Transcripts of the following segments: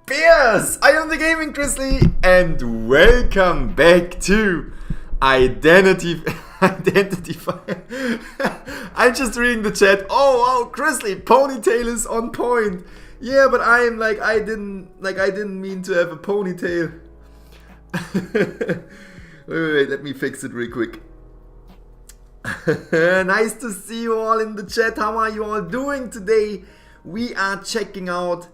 Yes, I am the Gaming-Grizzly and welcome back to Identity. I'm just reading the chat. Oh wow, Grizzly, ponytail is on point. Yeah, but I'm like I didn't mean to have a ponytail. wait, let me fix it real quick. Nice to see you all in the chat. How are you all doing today? We are checking out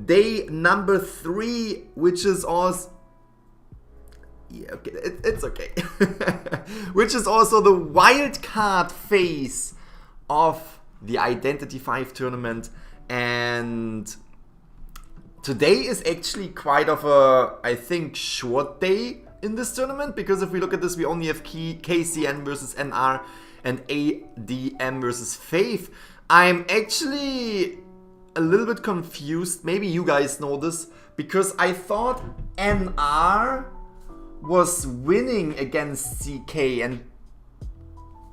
day number 3, which is also, yeah, okay, it's okay. Which is also the wildcard phase of the Identity 5 tournament, and today is actually quite of a, I think, short day in this tournament, because if we look at this, we only have KCN versus NR and ADM versus Fave. I'm actually a little bit confused. Maybe you guys know this, because I thought NR was winning against CK and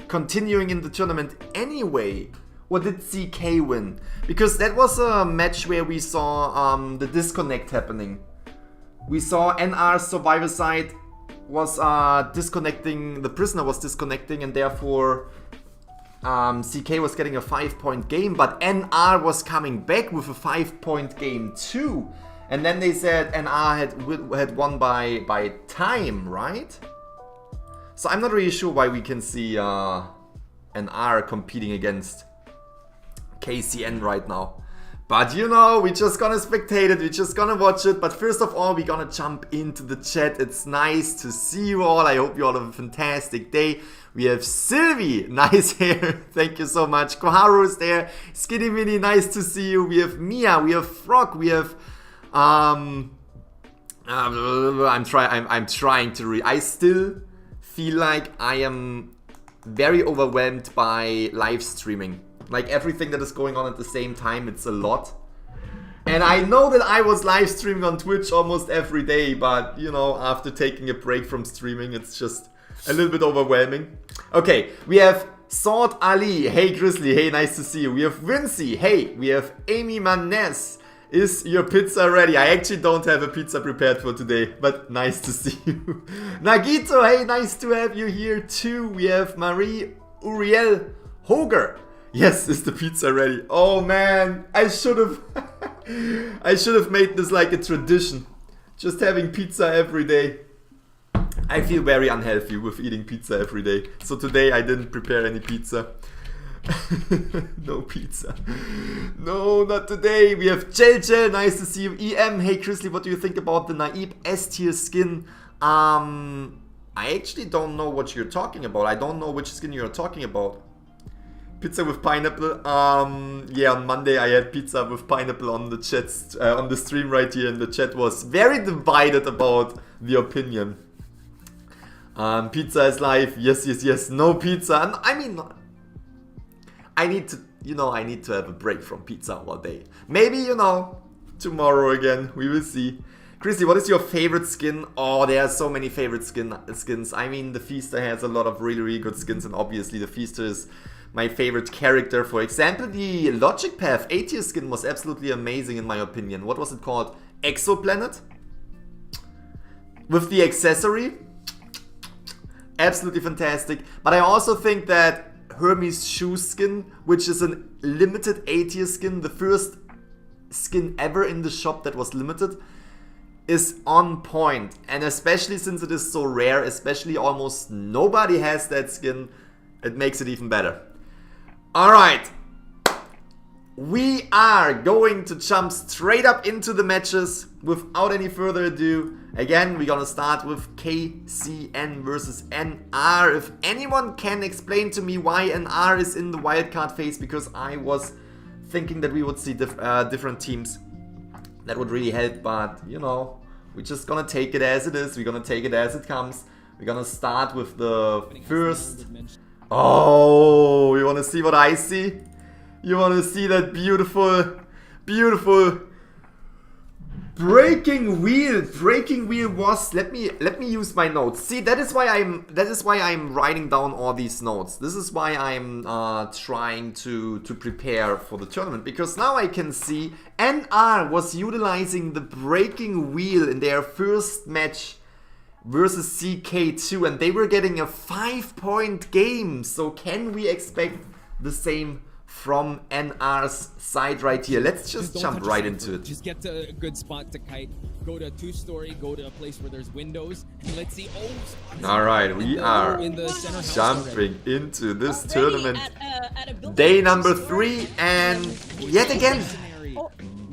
continuing in the tournament anyway. Or did CK win? Because that was a match where we saw the disconnect happening. We saw NR survivor side was disconnecting, the prisoner was disconnecting, and therefore CK was getting a 5-point game, but NR was coming back with a 5-point game too. And then they said NR had won by time, right? So I'm not really sure why we can see NR competing against KCN right now. But you know, we're just gonna spectate it, we're just gonna watch it. But first of all, we're gonna jump into the chat. It's nice to see you all. I hope you all have a fantastic day. We have Sylvie, nice hair, thank you so much. Koharu is there, Skinny Mini, nice to see you. We have Mia, we have Frog, we have I'm trying to read. I still feel like I am very overwhelmed by live streaming. Like everything that is going on at the same time, it's a lot. And I know that I was live streaming on Twitch almost every day, but you know, after taking a break from streaming, it's just a little bit overwhelming. Okay, we have Sword Ali, hey Grizzly, hey, nice to see you. We have Vinci, hey, we have Amy Manes. Is your pizza ready? I actually don't have a pizza prepared for today, but nice to see you. Nagito, hey, nice to have you here too. We have Marie Uriel Hoger. Yes, is the pizza ready? Oh man, I should have made this like a tradition. Just having pizza every day. I feel very unhealthy with eating pizza every day. So today I didn't prepare any pizza. No pizza. No, not today. We have Jel, nice to see you. EM, hey Grizzly, what do you think about the naive S tier skin I actually don't know what you're talking about. I don't know which skin you're talking about. Pizza with pineapple. Yeah, on Monday I had pizza with pineapple on the chat, on the stream right here, and the chat was very divided about the opinion. Pizza is life. Yes, yes, yes. No pizza. And I mean, I need to, you know, I need to have a break from pizza all day. Maybe, you know, tomorrow again. We will see. Chrissy, what is your favorite skin? Oh, there are so many favorite skins. I mean, the Feaster has a lot of really, really good skins, and obviously the Feaster is my favorite character. For example, the Logic Path A-tier skin was absolutely amazing in my opinion. What was it called? Exoplanet? With the accessory? Absolutely fantastic. But I also think that Hermes Shoe skin, which is a limited A-tier skin, the first skin ever in the shop that was limited, is on point. And especially since it is so rare, especially almost nobody has that skin, it makes it even better. Alright, we are going to jump straight up into the matches without any further ado. Again, we're gonna start with KCN versus NR. If anyone can explain to me why NR is in the wildcard phase, because I was thinking that we would see different teams. That would really help, but you know, we're just gonna take it as it is. We're gonna take it as it comes. We're gonna start with the first. Oh, you wanna see what I see? You wanna see that beautiful, beautiful breaking wheel. Breaking wheel was. Let me use my notes. See, that is why I'm writing down all these notes. This is why I'm trying to prepare for the tournament, because now I can see NR was utilizing the breaking wheel in their first match versus CK2, and they were getting a 5-point game. So can we expect the same from NR's side right here? Let's just jump right into it. Just get to a good spot to kite. Go to a 2-story, go to a place where there's windows, and let's see. Oh, alright, we are jumping into this tournament. Day number 3, and yet again,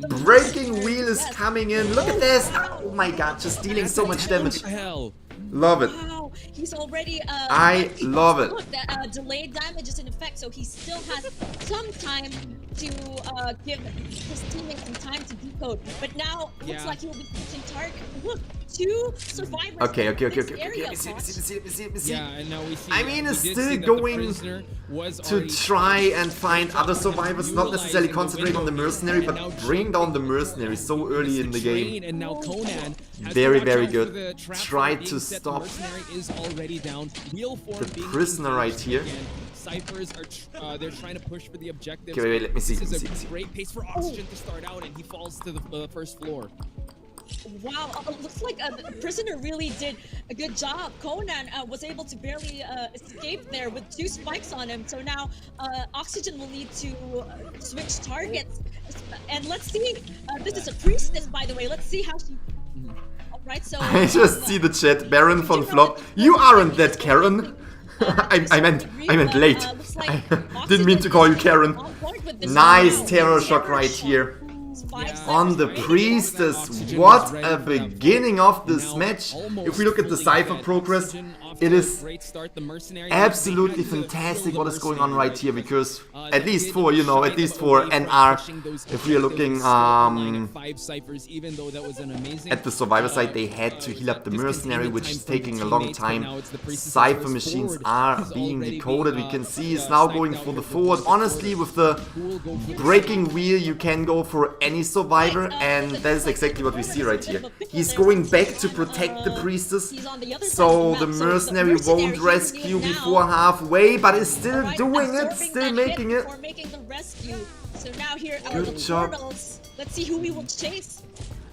breaking wheel is coming in. Look at this. Oh my god, just dealing so much damage. Love it. Wow, he's already. I love it. Look, that delayed damage is in effect, so he still has some time to give his teammate some time to decode. But now looks like he will be switching target. Look, 2 survivors. Okay. Yeah, and now we see. I mean, it's still going to try and find other survivors, not necessarily concentrating on the mercenary, but bring down the mercenary so early in the game. And now Conan very, very good. Try to stop the prisoner right here. Cyphers are they're trying to push for the objectives. Okay, wait, let me see. This is a great pace for Oxygen to start out, and he falls to the first floor. Wow, looks like the prisoner really did a good job. Conan was able to barely escape there with 2 spikes on him. So now Oxygen will need to switch targets. And let's see, this is a priestess, by the way. Let's see how she... Alright, so... I just see the chat. Baron von Flop. You aren't that Karen. I meant late. I didn't mean to call you Karen. Nice terror shock right here. On the priestess. What a beginning of this match. If we look at the Cypher progress, it is absolutely fantastic what is going on right here, because at least for, you know, at least for NR, if we are looking at the survivor side, they had to heal up the mercenary, which is taking a long time. Cypher machines are being decoded. We can see he's now going for the forward. Honestly, with the breaking wheel, you can go for any survivor, and that is exactly what we see right here. He's going back to protect the priestess, so the mercenary won't rescue before halfway, but is still doing it, still making it. Good job. Let's see who we will chase.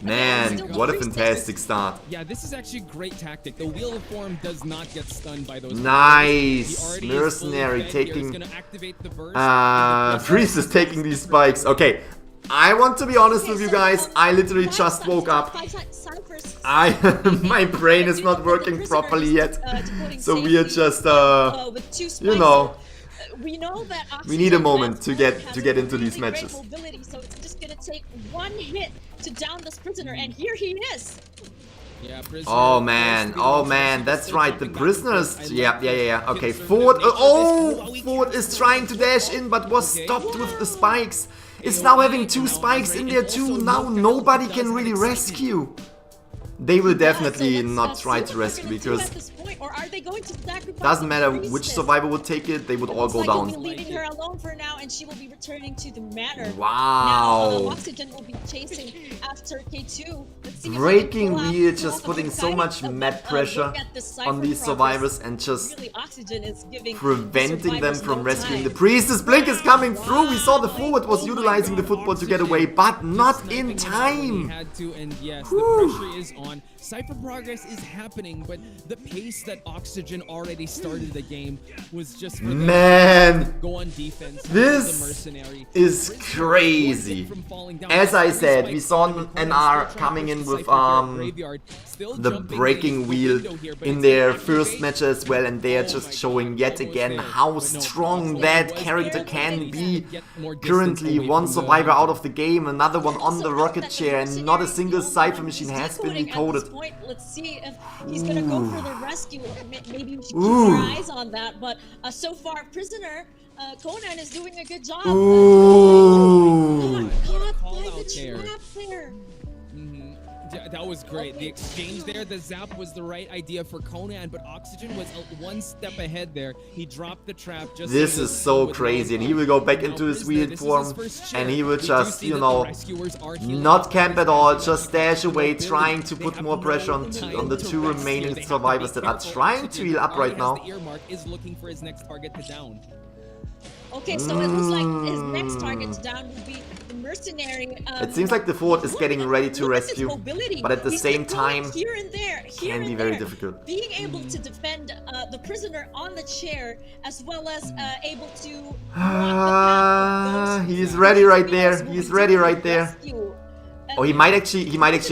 Man, what a fantastic start. Yeah, this is actually a great tactic. The wheel of form does not get stunned by those. Nice. Mercenary taking priest is taking these spikes. Okay, I want to be honest with you guys. I literally just woke up. My brain is not working properly yet. So we are just you know, we need a moment to get into these matches. So it's just gonna take 1 hit to down this prisoner, and here he is. Yeah, Prisoner Oh was man, to be the oh one man, to that's still right, the jumping back prisoners. forward. I Yeah, love yeah, the yeah, yeah. Okay, conservative Ford. nature of this. Oh, He Ford is cancels trying to it. dash in, but was Okay. stopped with the Wow. spikes. It's AOE, now having and 2 now spikes Andre, in and there also too. no Now penalty nobody does can have really excitement. rescue. They will Yeah, definitely so let's not see try what to they're rescue gonna do because at this point, or are they going to sacrifice doesn't the matter which priestess? survivor would take it, they would It all looks go like down. we'll be leaving her alone for now, and she will be returning to the manor. Wow. Now, Oxygen will be chasing after K2. Let's see Breaking if he can Wheel, pull just off a putting good so kite. much mad pressure Look at the Cypher on these progress. survivors and just Really, Oxygen is giving the preventing them survivors from no rescuing the time. Priestess. Blink is coming Wow. through. We saw the forward was Oh my utilizing the God, football to get Oxygen away, but just not sniping in it out when he time. had to, and yes, Whew. the pressure is on. Cypher progress is happening, but the pace that Oxygen already started the game was just for them Man, to go on defense. this the mercenary is Prisoner crazy. avoided from falling down. As I Three said, spikes we saw coming. an Conan NR still trying to coming push in the with Cypher here at Graveyard. Still the jumping breaking maybe wheel window here, but in it's their gonna first activate. match as well, and they are Oh just my showing God, yet almost again there. how But no, strong Oxygen that was character able can to be. get more distance Currently, away one from the survivor out hunter. of the game, another one on Also the note rocket that the chair, and not a mercenary, single the only cipher one machine who's has been decoding at this recoded. point. Let's see if he's gonna go for the rescue. Maybe we should keep Ooh. our eyes on that. But so far, Prisoner Conan is doing a good job. Ooh. Caught Call by out the there. trap there. Yeah, that was great. The exchange there, the zap was the right idea for Conan, but Oxygen was one step ahead there. He dropped the trap just This so is so crazy, and he will go back into his weird form, and he will just, you know, not camp at all, just dash away, trying to put more pressure on the 2 remaining survivors that are trying to heal up right now. The earmark is looking for his next target to down. Okay, so it looks like his next target down would be the mercenary. It seems like the forward is getting ready to look at his rescue, mobility. but at the He's same just going time, here and there, here can and be very there. difficult. Being able to defend the prisoner on the chair, as well as able to block the path of those He's who ready right will there. be He's ready doing right there. rescue. Oh, he might actually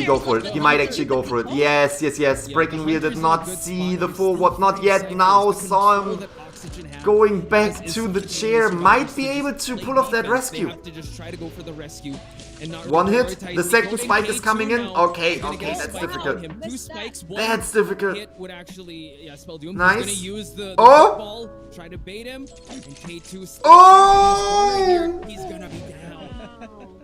go for it. He might actually go for it. Yes, yes, yes. Yeah, Breaking the Wheel did Hunter's in a not good see spot. the He's still forward, not fighting yet. Cyphers. Now The saw control him that Oxygen has going back is to the forcing chair. survivors Might to be just able to play pull off that defense. They rescue. have to just try to go for the rescue and not One hit. prioritize The second decoding. spike is K2 coming in. now Okay, is gonna okay, get a that's spike difficult. on him. 2 spikes, one That's difficult. hit would actually spell doom. Nice. He's gonna use the Oh! football, try to bait him, and K2 still Oh! here. He's gonna be down.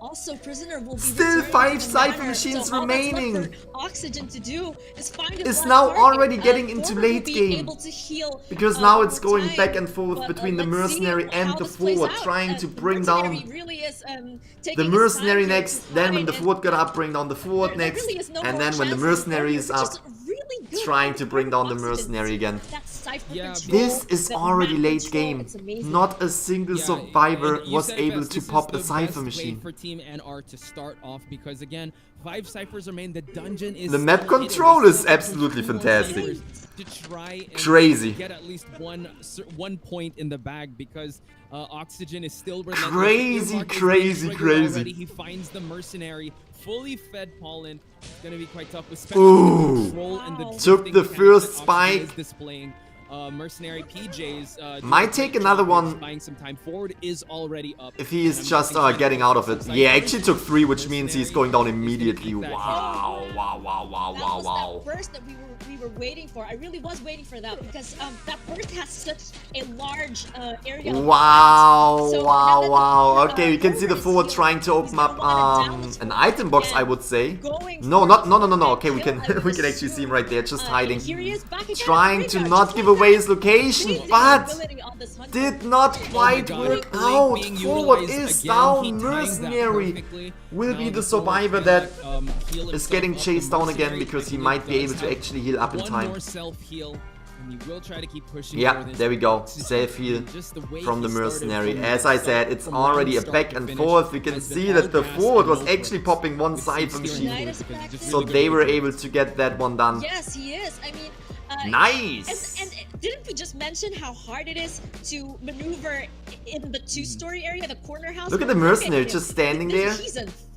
Also, prisoner will be Still returning 5 to the Cypher manor, machines so all that's left remaining. for Oxygen to do is find his Is last now target. already getting into Forward late will be game. able to heal, Because now it's over going time, back and forth but, between the let's see mercenary and how the this plays forward, out. trying to The bring mercenary down really is, the taking his mercenary time here next. to Then when fight, the and forward got up, bring down the forward there next. really is no And more then when the chances. mercenary is Which up, really good trying to bring down the Oxygen. mercenary again. That Cypher Yeah, control, This is that already map late control, game. it's amazing. Not a single Yeah, survivor and you was said it able best, to this pop a is the Cypher best way machine. for Team NR to start off because again, 5 Cyphers remain. The dungeon is The map still hidden. control They is still have absolutely two more fantastic. Cyphers to try and Crazy. get at least one point in the bag because Oxygen is still relentless. Crazy, Earmark is crazy, being triggered crazy. already. He finds the mercenary, fully fed pollen. It's gonna be quite tough, Ooh. especially the control and the Took drifting the mechanics first that Oxygen spike. is displaying. Mercenary PJs Might take another one buying some time. Forward is already up. if he is And I'm just guessing getting out of it. Cyphers, Yeah, actually took 3, which means he's going down immediately. keep that Wow, wow, wow, wow, That wow, was wow. that burst that we were waiting for. I really was waiting for that because that burst has such a large area. of Wow, impact. So now wow, that the wow. forward, Okay, you can see the is forward healing, trying to he's open gonna up wanna down the an forward item box, I and would say. going No, for not the no. full Okay, we kill, can I would we can actually see him right there, assume. just hiding, Here he is back again. trying to Graveyard, not just give like away that. his location, Amazing but ability on this hunter. did not Oh my quite God, work Blake out. being Forward utilized is again. He down. timed that Mercenary perfectly. will Now be the forward survivor can, that heal is himself getting up. chased The down again mercenary because he technically might be does able to have actually heal up in one time. more self-heal, and he will try to keep pushing Yeah, for this. there we go. Oxygen, Safe heal just the way from the he started mercenary. from As I said, it's from already a round back start and to forth. finish We can has been see all that the gas forward and was no actually brakes. popping one With Cypher steering machine. wheel, because it's just So really good they were maneuver. able to get that one done. Yes, he is. I mean, Nice! And didn't we just mention how hard it is to maneuver in the two-story area, the corner house? Look at the mercenary just standing there,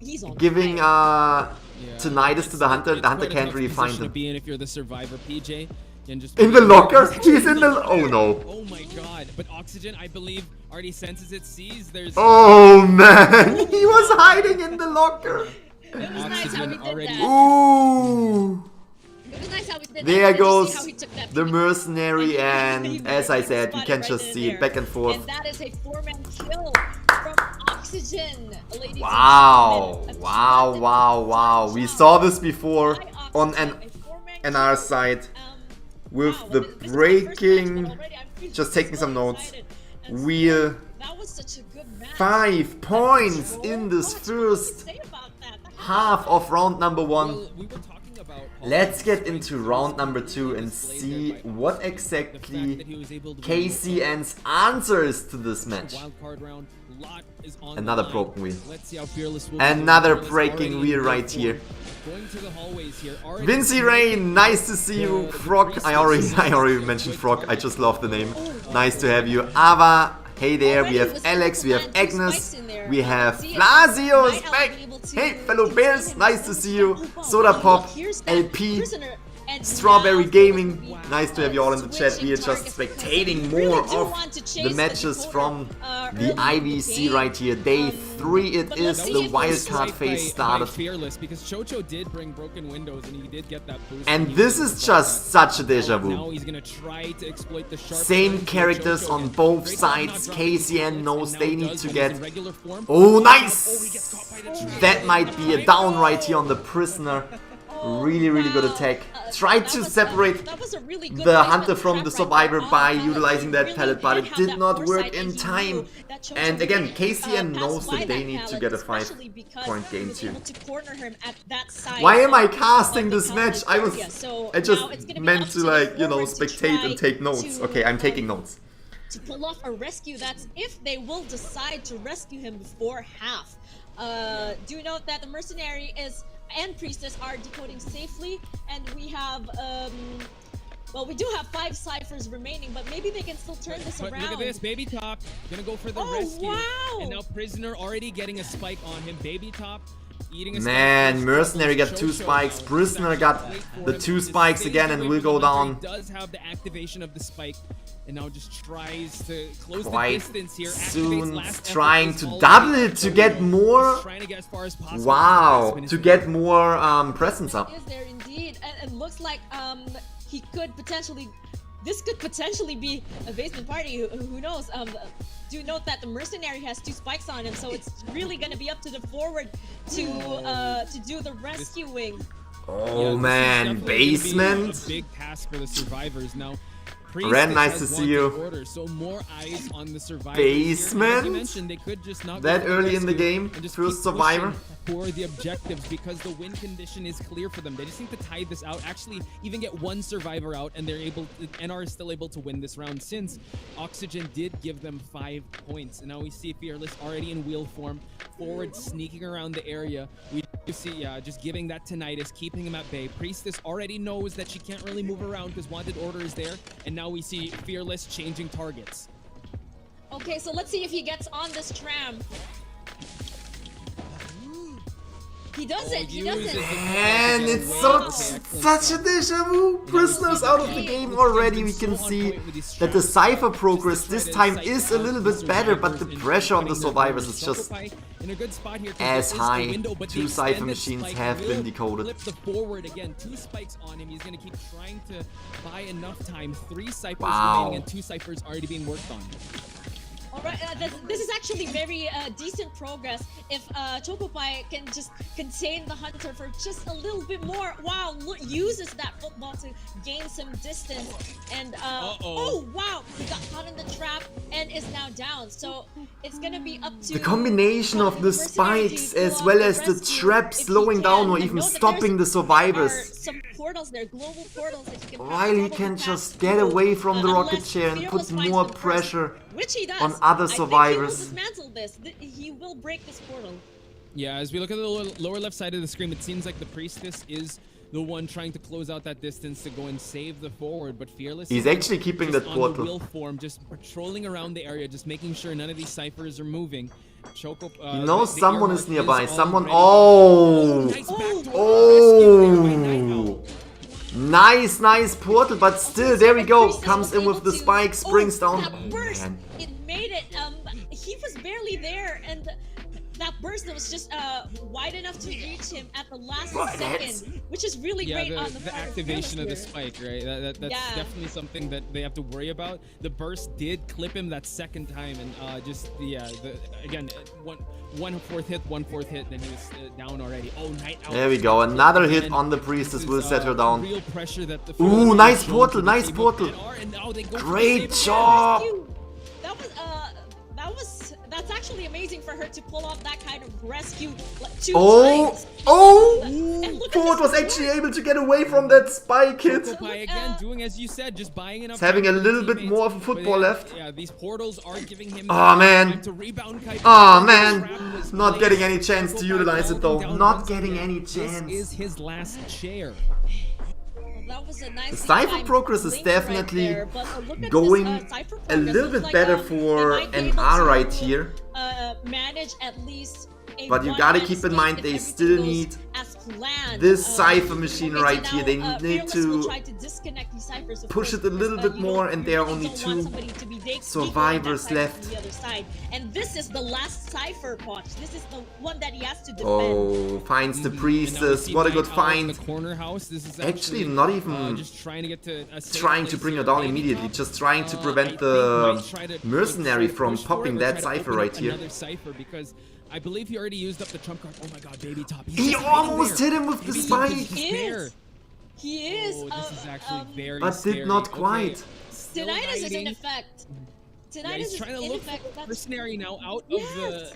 He's on giving fire. tinnitus to the hunter. The hunter can't really find him. him. Be in if you're the survivor, PJ. And just In the locker? He's in the... Oh no. Oh my god. But Oxygen, I believe, already senses it, sees there's... Oh man! He was hiding in the locker! It was nice how we did already- that. Ooh! There Did you see goes how he took that the picture? mercenary, and He as I spotted said, you can right just then see it there. back and forth. And that is a 4-man kill from Oxygen, ladies Wow, and gentlemen. wow, wow, wow. We saw this before on an NR side with the breaking, just taking some notes, wheel. That was such a good match. 5 points in this first half of round number 1. Well, we were talking about Let's get into round number 2 and see what exactly KCN's answer is to this match. Wildcard round. Lot is on Another the line. broken wheel. Let's see how Fearless will Another do. Fearless breaking already wheel in right good here. form. Going to the hallways here. Already Vinci Rain, nice to see you. Frog, I already mentioned Frog. I just love the name. Nice to have you. Ava, hey there. We have Alex, we have Agnes, we have Flasios back. Hey, fellow bears, nice to see you. Soda Pop, LP, Strawberry Gaming, nice to have you all in the chat. We are just spectating more of the matches from the IVC right here. Day 3 it is, the wildcard phase started. Fearless because Chocho did bring broken windows and he did get that boost. And this is just such a deja Now vu. he's gonna try to exploit the sharp Same turns with characters Chocho on and both Breaker sides. not dropping KCN his knows and they now need does to when he's in get... regular form. Oh, he nice! gets caught by the trap. That might be a down right here on the prisoner. Really, really good attack. Tried to separate the hunter from the survivor by utilizing that pallet, but it did not work in time. And again, KCN knows that they need to get a 5-point game too. Why am I casting this match? I just meant to, like, you know, spectate and take notes. Okay, I'm taking notes. To pull off a rescue, that's if they will decide to rescue him before half. Do note that the mercenary and priestess are decoding safely, and we have well, we do have 5 ciphers remaining, but maybe they can still turn this But around. look at this, Baby Top gonna go for the rescue. Wow. And now Prisoner already getting a spike on him. Baby Top eating a Man, spike. Mercenary got 2 spikes, Prisoner got the 2 spikes again and will go down. He does have the activation of the spike, and now just tries to close Quite the distance here. soon, Last trying effort to is double already it to get more. trying to get as far as possible. Wow, to get more presence up. Is there indeed, and looks like he could potentially, this could potentially be a basement party. Who knows? Do note that the mercenary has 2 spikes on him, so it's really gonna be up to the forward to do the rescuing. Oh man, basement. A big task for the survivors now. Ren, nice to see you. Order, so more eyes on the survivors. Basement? As you mentioned, they could just not That go for early in the rescue game, and just first keep survivor. pushing for the objectives because the win condition is clear for them. They just need to tide this out, actually even get 1 survivor out, and they're able to, NR is still able to win this round since Oxygen did give them 5 points. And now we see Fearless already in wheel form, forward sneaking around the area. We do see just giving that tinnitus, keeping him at bay. Priestess already knows that she can't really move around because Wanted Order is there, and now we see Fearless changing targets. Okay, so let's see if he gets on this tram. He does it. He does it. And it's such a deja vu. Prisoners out of the game already. We can see that the cipher progress this time is a little bit better, but the pressure on the survivors is just as high. 2 cipher machines have been decoded. Flip the forward again. 2 spikes on him. He's gonna keep trying to buy enough time. 3 ciphers remaining and 2 ciphers already being worked on. Alright, this is actually very decent progress if Chocopai can just contain the hunter for just a little bit more. Wow, uses that football to gain some distance. And oh wow, he got caught in the trap and is now down. So it's gonna be up to the combination of the spikes as well as the trap slowing down or even stopping the survivors. Some portals there, global portals that you can While he can just get away from the rocket chair and put more pressure which he does. on other I think survivors. he will dismantle this. He will break this portal. Yeah, as we look at the lower left side of the screen, it seems like the Priestess is the one trying to close out that distance to go and save the forward, but Fearless He's is actually keeping just that on the portal. wheel form, just patrolling around the area, just making sure none of these ciphers are moving. Choco, He knows the someone earmark is nearby. is Someone. already- Oh! Nice backdoor rescue there by Night Owl. Nice portal, but still, there we go. Comes in with the spikes, brings down. That burst, Man. it made it. He was barely there, and that burst that was just wide enough to reach him at the last But second, which is really great on the part of activation of the Fearless spike, right? That's definitely something that they have to worry about. The burst did clip him that second time, and again, one fourth hit, then he was down already. Oh, Night Owl. There we go. Another hit on the Priestess will set her down. Real pressure that the Ooh, Fearless nice has shown portal, to the nice team of portal. NR, and now they go for the Great save job. that's actually amazing for her to pull off that kind of rescue like, 2 times. And look at Ford this was actually able to get away from that spike hit. Chocopie again, doing as you said, just buying enough. He's having a time for little bit teammates. more of a football But left. Yeah, these portals are giving him Oh, man. time to rebound. Oh man, not getting any chance to utilize it though. Not getting any This chance. is his last chair. That was a nice The Cypher timed progress is blink definitely right there, but, look at going this, Cypher a progress. little Looks bit like, better they for might be able NR to, right here. Manage at least a But you gotta one-man keep in escape mind if they everything still goes need as planned. this Cypher machine okay, so right here. They now, need Fearless will to try disconnect these Cyphers, of push course, it a little because, bit more, and there are really only don't want 2 somebody to be sneaking survivors that Cypher left. from the other side. And this is the last Cypher watch. This is the one that he has to defend. Oh, finds the And now we Priestess. see What a Night good Owl in find. The corner house. This is Actually, not even just trying to get to a safe trying to place bring her here. down Baby immediately, Top, just trying to I prevent think the might try to mercenary from push for it popping or that try to Cypher open right up here. Another Cypher, because I believe he already used up the trump card. Oh my god, Baby Top. He just almost there. hit him with the Baby Top is spike. just He there. is. He is. Oh, this is actually very But scary. did not Okay, quite. still Tinnitus is in hiding. effect. Yeah, Tinnitus he's is trying to in look for effect. the That's mercenary now out Yes.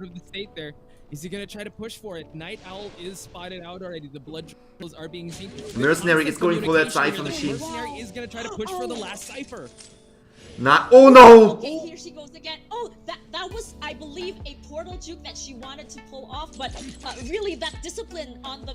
of the state there. Is he gonna try to push for it? Night Owl is spotted out already. The blood trails are being seen. Mercenary is going for that Communication Cypher here. machine. The mercenary is gonna try to push for the last Cypher. Nah. Oh no! okay. Here she goes again. Oh, that was, I believe, a portal juke that she wanted to pull off, but really that discipline on the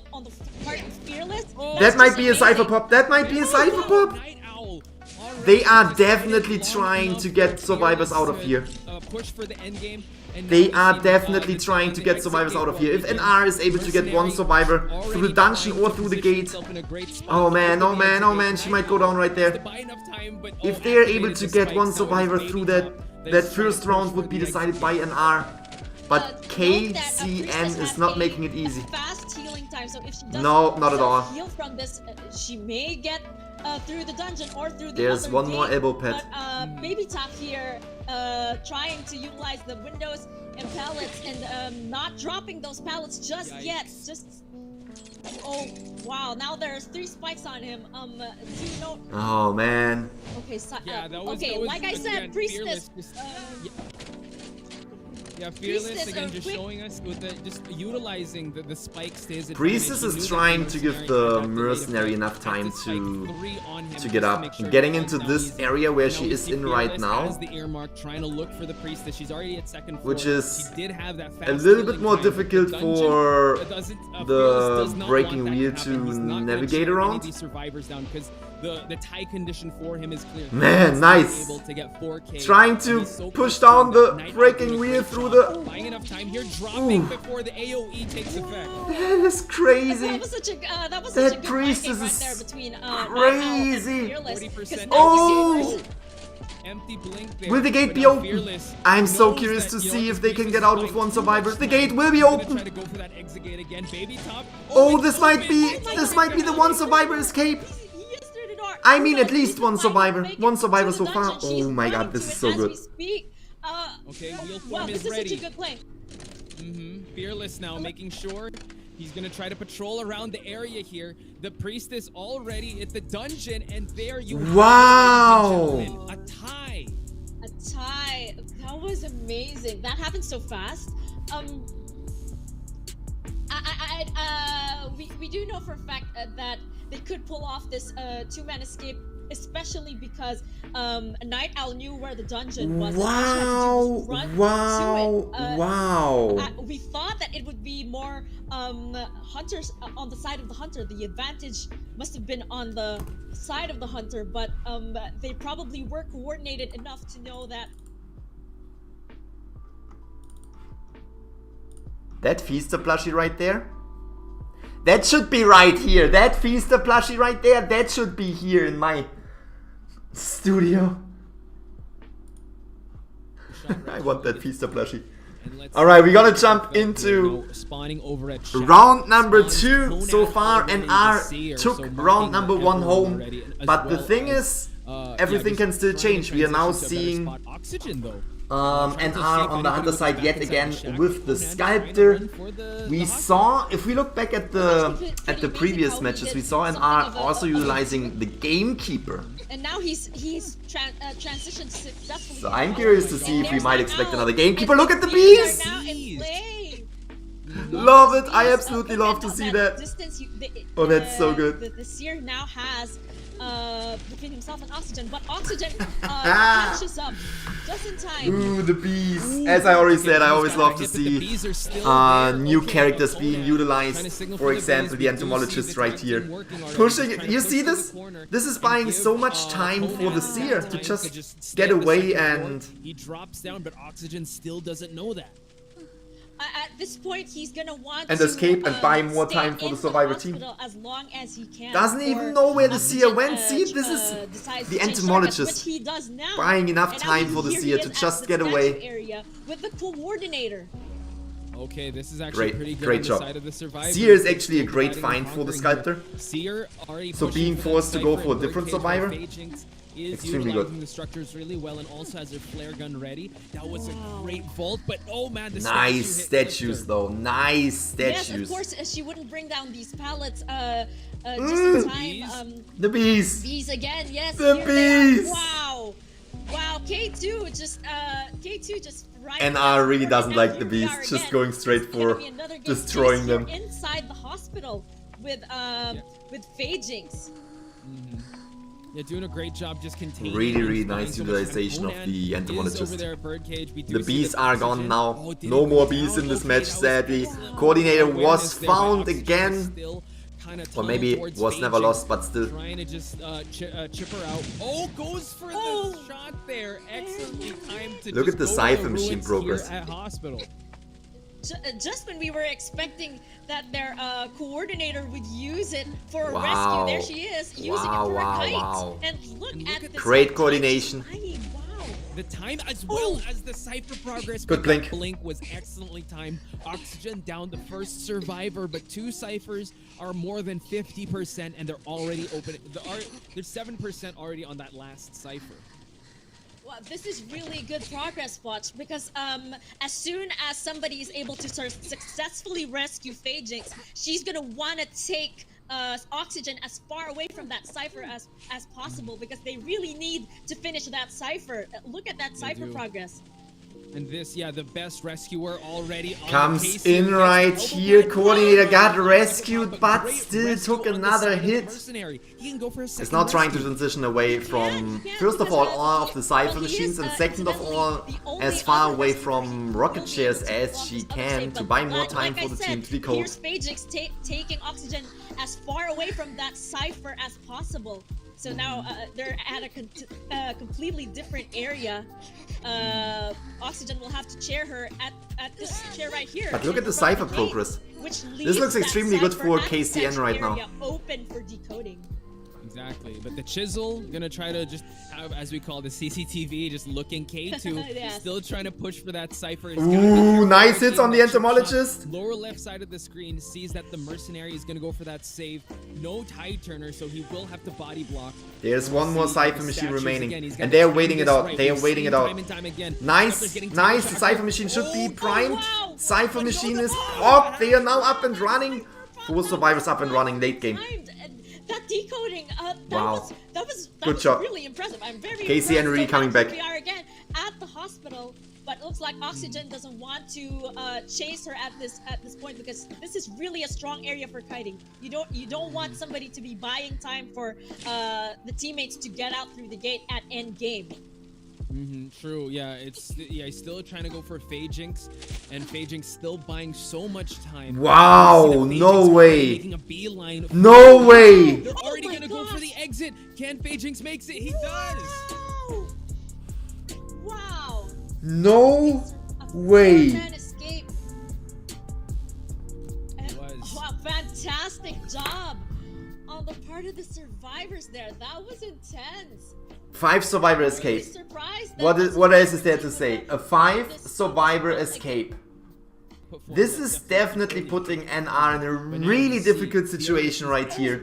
part of Fearless. Oh, That might be a Cypher pop. That might be a Cypher pop. Night Owl already They are decided definitely long trying enough to get for survivors out of Fearless here. to, push for the end game. And They now are we see, definitely the trying to the get exit survivors gate out of here. If open. NR is able to get one Mercenary survivor through already the dungeon trying or to through the position gate. himself in a great spot Oh to man, open oh the man, exit oh gate. man, she Night might go Owl down right has there. to buy enough time, but, If they're able activated to the get spikes one now. It's survivor Baby through Top that is trying first to round push would for be the decided exit by gate. NR. But Note that KCN Priestess is has not a making it easy. Fast healing time, so if she doesn't No, not at all. heal from this, she may get through the dungeon or through the There's other one more gate. elbow pad. But Baby Top here, trying to utilize the windows and pallets and not dropping those pallets just Yikes. yet. Just oh wow! Now there's 3 spikes on him. Do you know? Oh man. Okay, so, Yeah, that was okay. that was, Like I again, said, Priestess. Fearless just, yeah, Fearless Priestess, again, just quick- showing us with the just utilizing the spikes to his advantage. Priestess He is knew that trying to give mercenary the had activated mercenary it, enough had time spike to 3 on him get just to up. make sure Getting he into calms this down area where easy. she Now we is see in right Fearless now, has the earmark, trying to look for the Priestess. She's already at second floor. which is she did have that a fast little bit healing more time, but the difficult dungeon for Fearless the does not breaking want that wheel happen. to He's not gonna navigate shut any around. of these survivors down because the tie condition for him is clear. Man, He's nice. able to get 4K. Trying And to he's so push close down to the Night Owl breaking doing a wheel great through job. the- Buying enough time here, dropping Ooh. before the AOE takes effect. That is crazy. That was such a that was That such a good Priestess fight right is there between crazy. Fearless. 40% Oh! Empty blink there. Will the gate but be now open? Fearless I'm so knows curious that, to you know, see the if they can Priestess get out is with buying one too survivor. much The time. gate will be He's gonna open. try to go for that exit gate again. Baby Top. Oh, it's this might open. be Oh my this God. might be the one survivor escape. Yes, through the door. I mean, No, at least she's one trying to survivor. make it One to survivor the so far. dungeon. She's Oh my God, running this to is it so as good. we speak. Okay, wheel Wow, form this is is ready. such a good play. Fearless now, making sure he's gonna try to patrol around the area here. The Priestess already at the dungeon, and there you have it, Wow. ladies and gentlemen. A tie. A tie. That was amazing. That happened so fast. We do know for a fact that they could pull off this 2-man escape, especially because Night Owl knew where the dungeon was. And all she had to do was run to it. Wow. We thought that it would be more hunters on the side of the hunter. The advantage must have been on the side of the hunter, but they probably were coordinated enough to know that. That Feaster plushie right there? That should be right here. That Feaster plushie right there, that should be here in my studio. I want that Feaster plushie. All right, we gotta jump into spawning over at Shack. round number Spawns 2 Conan so far. already NR Seer, took so round marking number the 1 Emerald home, already, as but the well thing as, is, yeah, everything just can still trying to change. We are now transition to a better seeing spot. Oxygen though. NR on the underside yet again with the sculptor. We saw, if we look back at the previous matches, we saw NR also utilizing the gamekeeper. And now he's transitioned successfully. So I'm curious to see if we might expect another gamekeeper. Look at the bees! Love it! I absolutely love to see that. Oh, that's so good. The Seer now has between himself and Oxygen, but Oxygen catches up just in time. Ooh, the bees. As I already said, I always love to see new characters being utilized. For example, the entomologist right here. Pushing it. You see this? This is buying so much time for the Seer to just get away and... He drops down, but Oxygen still doesn't know that. At this point, he's gonna want and to escape and buy more time for the survivor team. As long as he can. Doesn't even know where the Seer went. See, this is the entomologist buying enough time for the Seer to just get away. Area with the coordinator. Okay, this is actually pretty good great on job. the side of the survivor. Seer is actually a great find for the sculptor. Seer already So being forced to go for a different survivor, is extremely good. The structures really well and also has her flare gun ready. That was a great vault, but oh man, the nice statues though. Nice statues. Yes, of course, she wouldn't bring down these pallets just in time. The bees. Bees again, yes. The bees. Wow. Wow, K2 just right. NR really doesn't like the bees, just going straight for destroying them. Inside the hospital with Phagings. Yeah, doing a great job just containing. Really nice utilization of the entomologist. The bees are gone now. No more bees in this match, sadly. Coordinator was found again. Or maybe was never lost, but still. Trying to just chip her out. Oh, goes for the shot there. Excellently timed to look at the Cypher machine progress. At hospital. Just when we were expecting that their coordinator would use it for a rescue, there she is, using it for a kite. And look at this. Great coordination. Wow. The time as well as the Cypher progress. Good blink. Blink was excellently timed. Oxygen down the first survivor, but 2 Cyphers are more than 50% and they're already open. There's 7% already on that last Cypher. Well, this is really good progress, Watch, because as soon as somebody is able to successfully rescue Phagings, she's gonna want to take Oxygen as far away from that Cypher as possible, because they really need to finish that Cypher. Look at that Cypher progress. And this, yeah, the best rescuer already comes in right here. Coordinator got rescued, but still took another hit. It's not trying to transition away from, first of all of the Cypher machines, and second of all, as far away from rocket chairs as she can to buy more time for the team to decode. Here's Phagings taking Oxygen as far away from that Cypher as possible. So now they're at a completely different area. Oxygen will have to chair her at this chair right here. But look at the Cypher progress. This looks extremely good for KCN right now. Open for decoding. Exactly, but the Chisel gonna try to just have, as we call the CCTV, just looking K2, yes. Still trying to push for that Cypher. Ooh, nice hits on the entomologist. Lower left side of the screen sees that the mercenary is gonna go for that save. No tide turner, so he will have to body block. There's one more Cypher machine remaining, and they're waiting it out. They are waiting it out. Nice, nice. The Cypher machine should be primed. Cypher machine is up. They are now up and running. 4 survivors up and running late game. That decoding, that was good job. Really impressive. I'm very KCN really coming back. We are again at the hospital, but it looks like Oxygen doesn't want to chase her at this point, because this is really a strong area for kiting. You don't want somebody to be buying time for the teammates to get out through the gate at end game. True. Yeah, he's still trying to go for Phagings, and Phagings still buying so much time. Wow! No way! Making a beeline. No way! They're already gonna go for the exit. Can Phagings makes it? He does. Wow! No way! Wow! Fantastic job on the part of the survivors there. That was intense. 5 survivor escape. Surprised What else is there to say? A 5 survivor escape. This is definitely putting NR in a really difficult situation right here.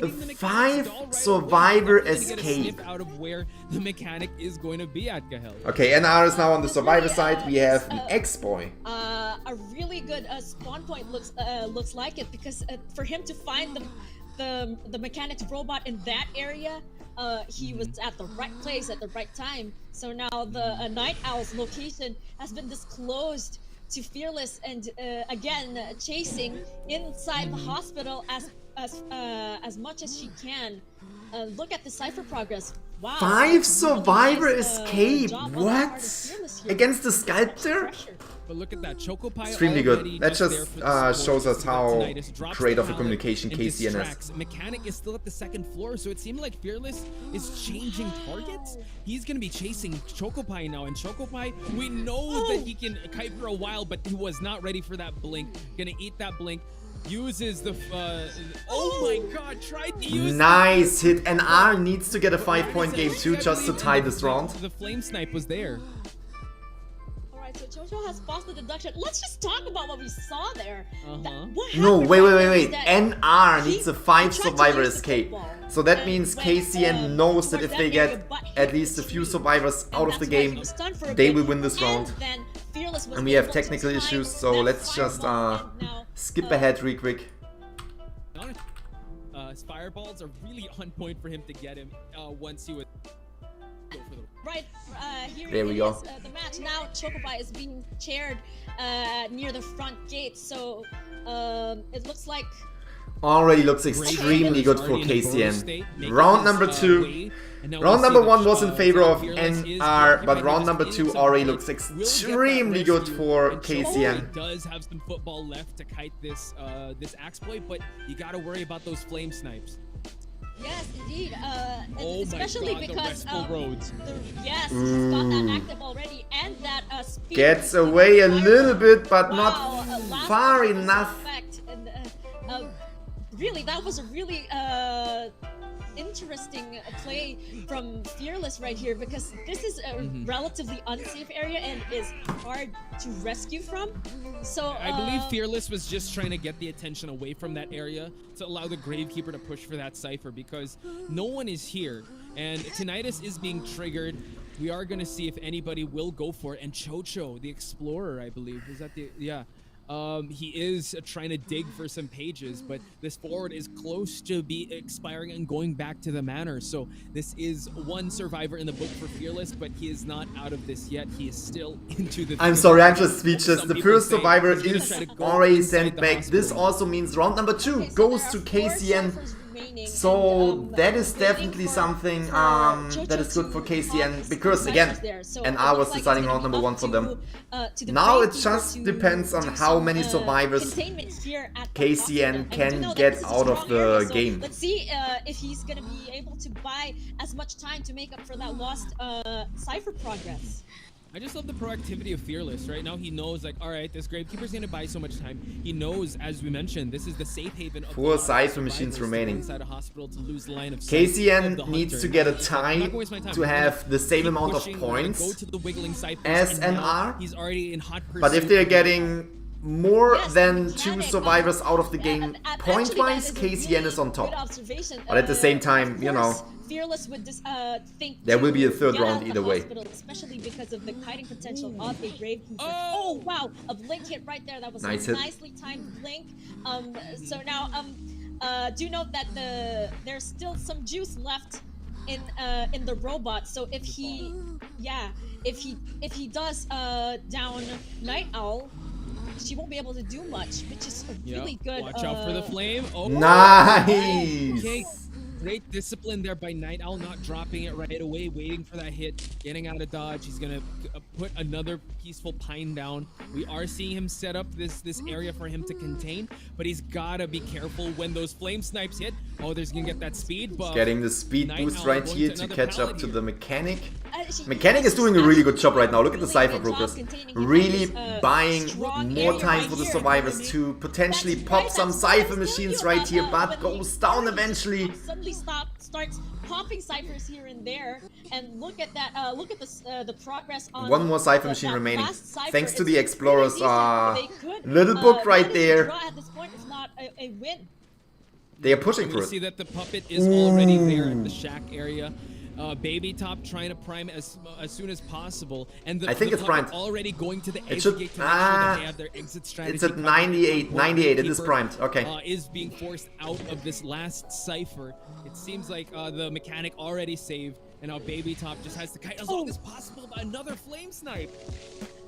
A 5 survivor escape. Out of where the mechanic is going to be at Gahel. Okay, NR is now on the survivor side. We have the X-Boy. A really good spawn point looks like it, because for him to find the mechanic's robot in that area, he was at the right place at the right time. So now the Night Owl's location has been disclosed to Fearless, and again chasing inside the hospital as much as she can. Look at the cipher progress. Wow. 5 survivor nice, escape. job on the part of What? Fearless here. Against the sculptor? Pressure. But look at that, Chocopie Extremely already good. That just just there for the shows support. us how Tinnitus drops great the of a pallet communication and KCN is. distracts. Mechanic is still at the 2nd floor, so it seemed like Fearless is changing targets. He's gonna be chasing Chocopie now, and Chocopie, we know that he can kite for a while, but he was not ready for that blink. Gonna eat that blink. Uses the oh my god, tried to use Nice hit. NR needs to get a 5-point game too, just to tie this round. The flame snipe was there. Alright, so Jojo has false the deduction. Let's just talk about what we saw there. What No, happened wait. right there is that NR he- needs a he 5 tried to survivor use the escape. football, So that but means when, KCN knows that if towards they that area, get but hit at least the a few tree. survivors And out of the that's why he game, was stunned for a they bit, will win this and round. then Fearless was And we have able to technical time issues, so that let's just fireball, and now, skip ahead real quick. His fireballs are really on point for him to get him once he would go for the Right, here There we it go. is, the match. Now Chocopie is being chaired near the front gate, so it looks like Already looks extremely good for KCN. Round number 2. Round number 1 was in favor of NR, but round number 2 already looks extremely good for KCN. Does have some football left to kite this this exploit, but you gotta worry about those flame snipes. yes, indeed. Oh Especially my god, because the restful roads. yes, he's got that active already, and that speed. Gets away a little bit, but Wow, not last far one was enough. effect, and, really, that was a really interesting play from Fearless right here, because this is a relatively unsafe area and is hard to rescue from. So I believe Fearless was just trying to get the attention away from that area to allow the Gravekeeper to push for that cipher, because no one is here and Tinnitus is being triggered. We are going to see if anybody will go for it. And Chocho, the Explorer, I believe, is that the he is trying to dig for some pages, but this forward is close to be expiring and going back to the manor. So this is 1 survivor in the book for Fearless, but he is not out of this yet. He is still into the... I'm sorry, I'm just speechless. Some The people first say survivor he's gonna is try to go already inside sent the back. hospital. This also means round number 2 okay, so goes there to are 4 KCN. ciphers remaining, So and, that is waiting definitely for something Jojo that is good for to KCN, pause because the again, ciphers there. So NR it was looks like deciding it's round gonna number be 1 up for them. to the Now it Gravekeeper just to depends on do how some, many survivors containment here at the KCN hospital. And we can know that get this is a out of strong the area, so game. let's see if he's gonna be able to buy as much time to make up for that lost cipher progress. I just love the proactivity of Fearless. Right now he knows, like, all right, this Gravekeeper's going to buy so much time. He knows, as we mentioned, this is the safe haven of 4 the cipher machines survivors remaining. inside a hospital to lose the line of sight of the KCN needs hunter. to get a I'm not tie gonna waste my time. to We're gonna have the same keep amount of pushing. We're gonna points go to the wiggling ciphers, as and now NR. he's already in hot pursuit. But if they're getting more Yes, than mechanic, 2 survivors out of the yeah, game actually, point-wise, that is a KCN really is on good top. observation. But at the same time, Of you know, course, Fearless would think there will be a to third get round out the either way. hospital, especially because of the kiting potential of a Gravekeeper. Oh! Oh wow, a blink hit right there. That was Nice a hit. nicely timed blink. So now do note that there's still some juice left in the robot. So if he if he does down Night Owl, she won't be able to do much, which is a really good. Watch out for the flame. Oh, Nice! okay. Great discipline there by Night Owl, not dropping it right away, waiting for that hit, getting out of dodge. He's gonna put another peaceful pine down. We are seeing him set up this area for him to contain, but he's gotta be careful when those flame snipes hit. Oh, there's gonna get that speed buff. Getting the speed Night boost Owl right going here to to another catch up pallet to here. the mechanic. She- Mechanic is doing a really good job right now. Look at the Really cipher good job progress. containing him Really in this, buying strong more area time right for the here. survivors to potentially That's pop right, some that's what I cipher was telling machines you right about, here, but when goes the down area eventually. suddenly starts popping ciphers here and there, and look at that. Look at the progress on one more cipher machine that remaining. last cipher. Thanks to It's the explorers. pretty decent. They could, Little book right manage to there. draw at this point, if not a win. They are pushing We for see it. that the puppet is already there at the shack area. Baby Top trying to prime as soon as possible, and I think the it's puppet primed. already going to the It exit should- gate to make sure that they have their exit strategy. It's at covered. 98. 98. It is Keeper, primed. Okay. Is being forced out of this last cipher. It seems like the mechanic already saved, and now Baby Top just has to kite as long as possible. But another flame snipe.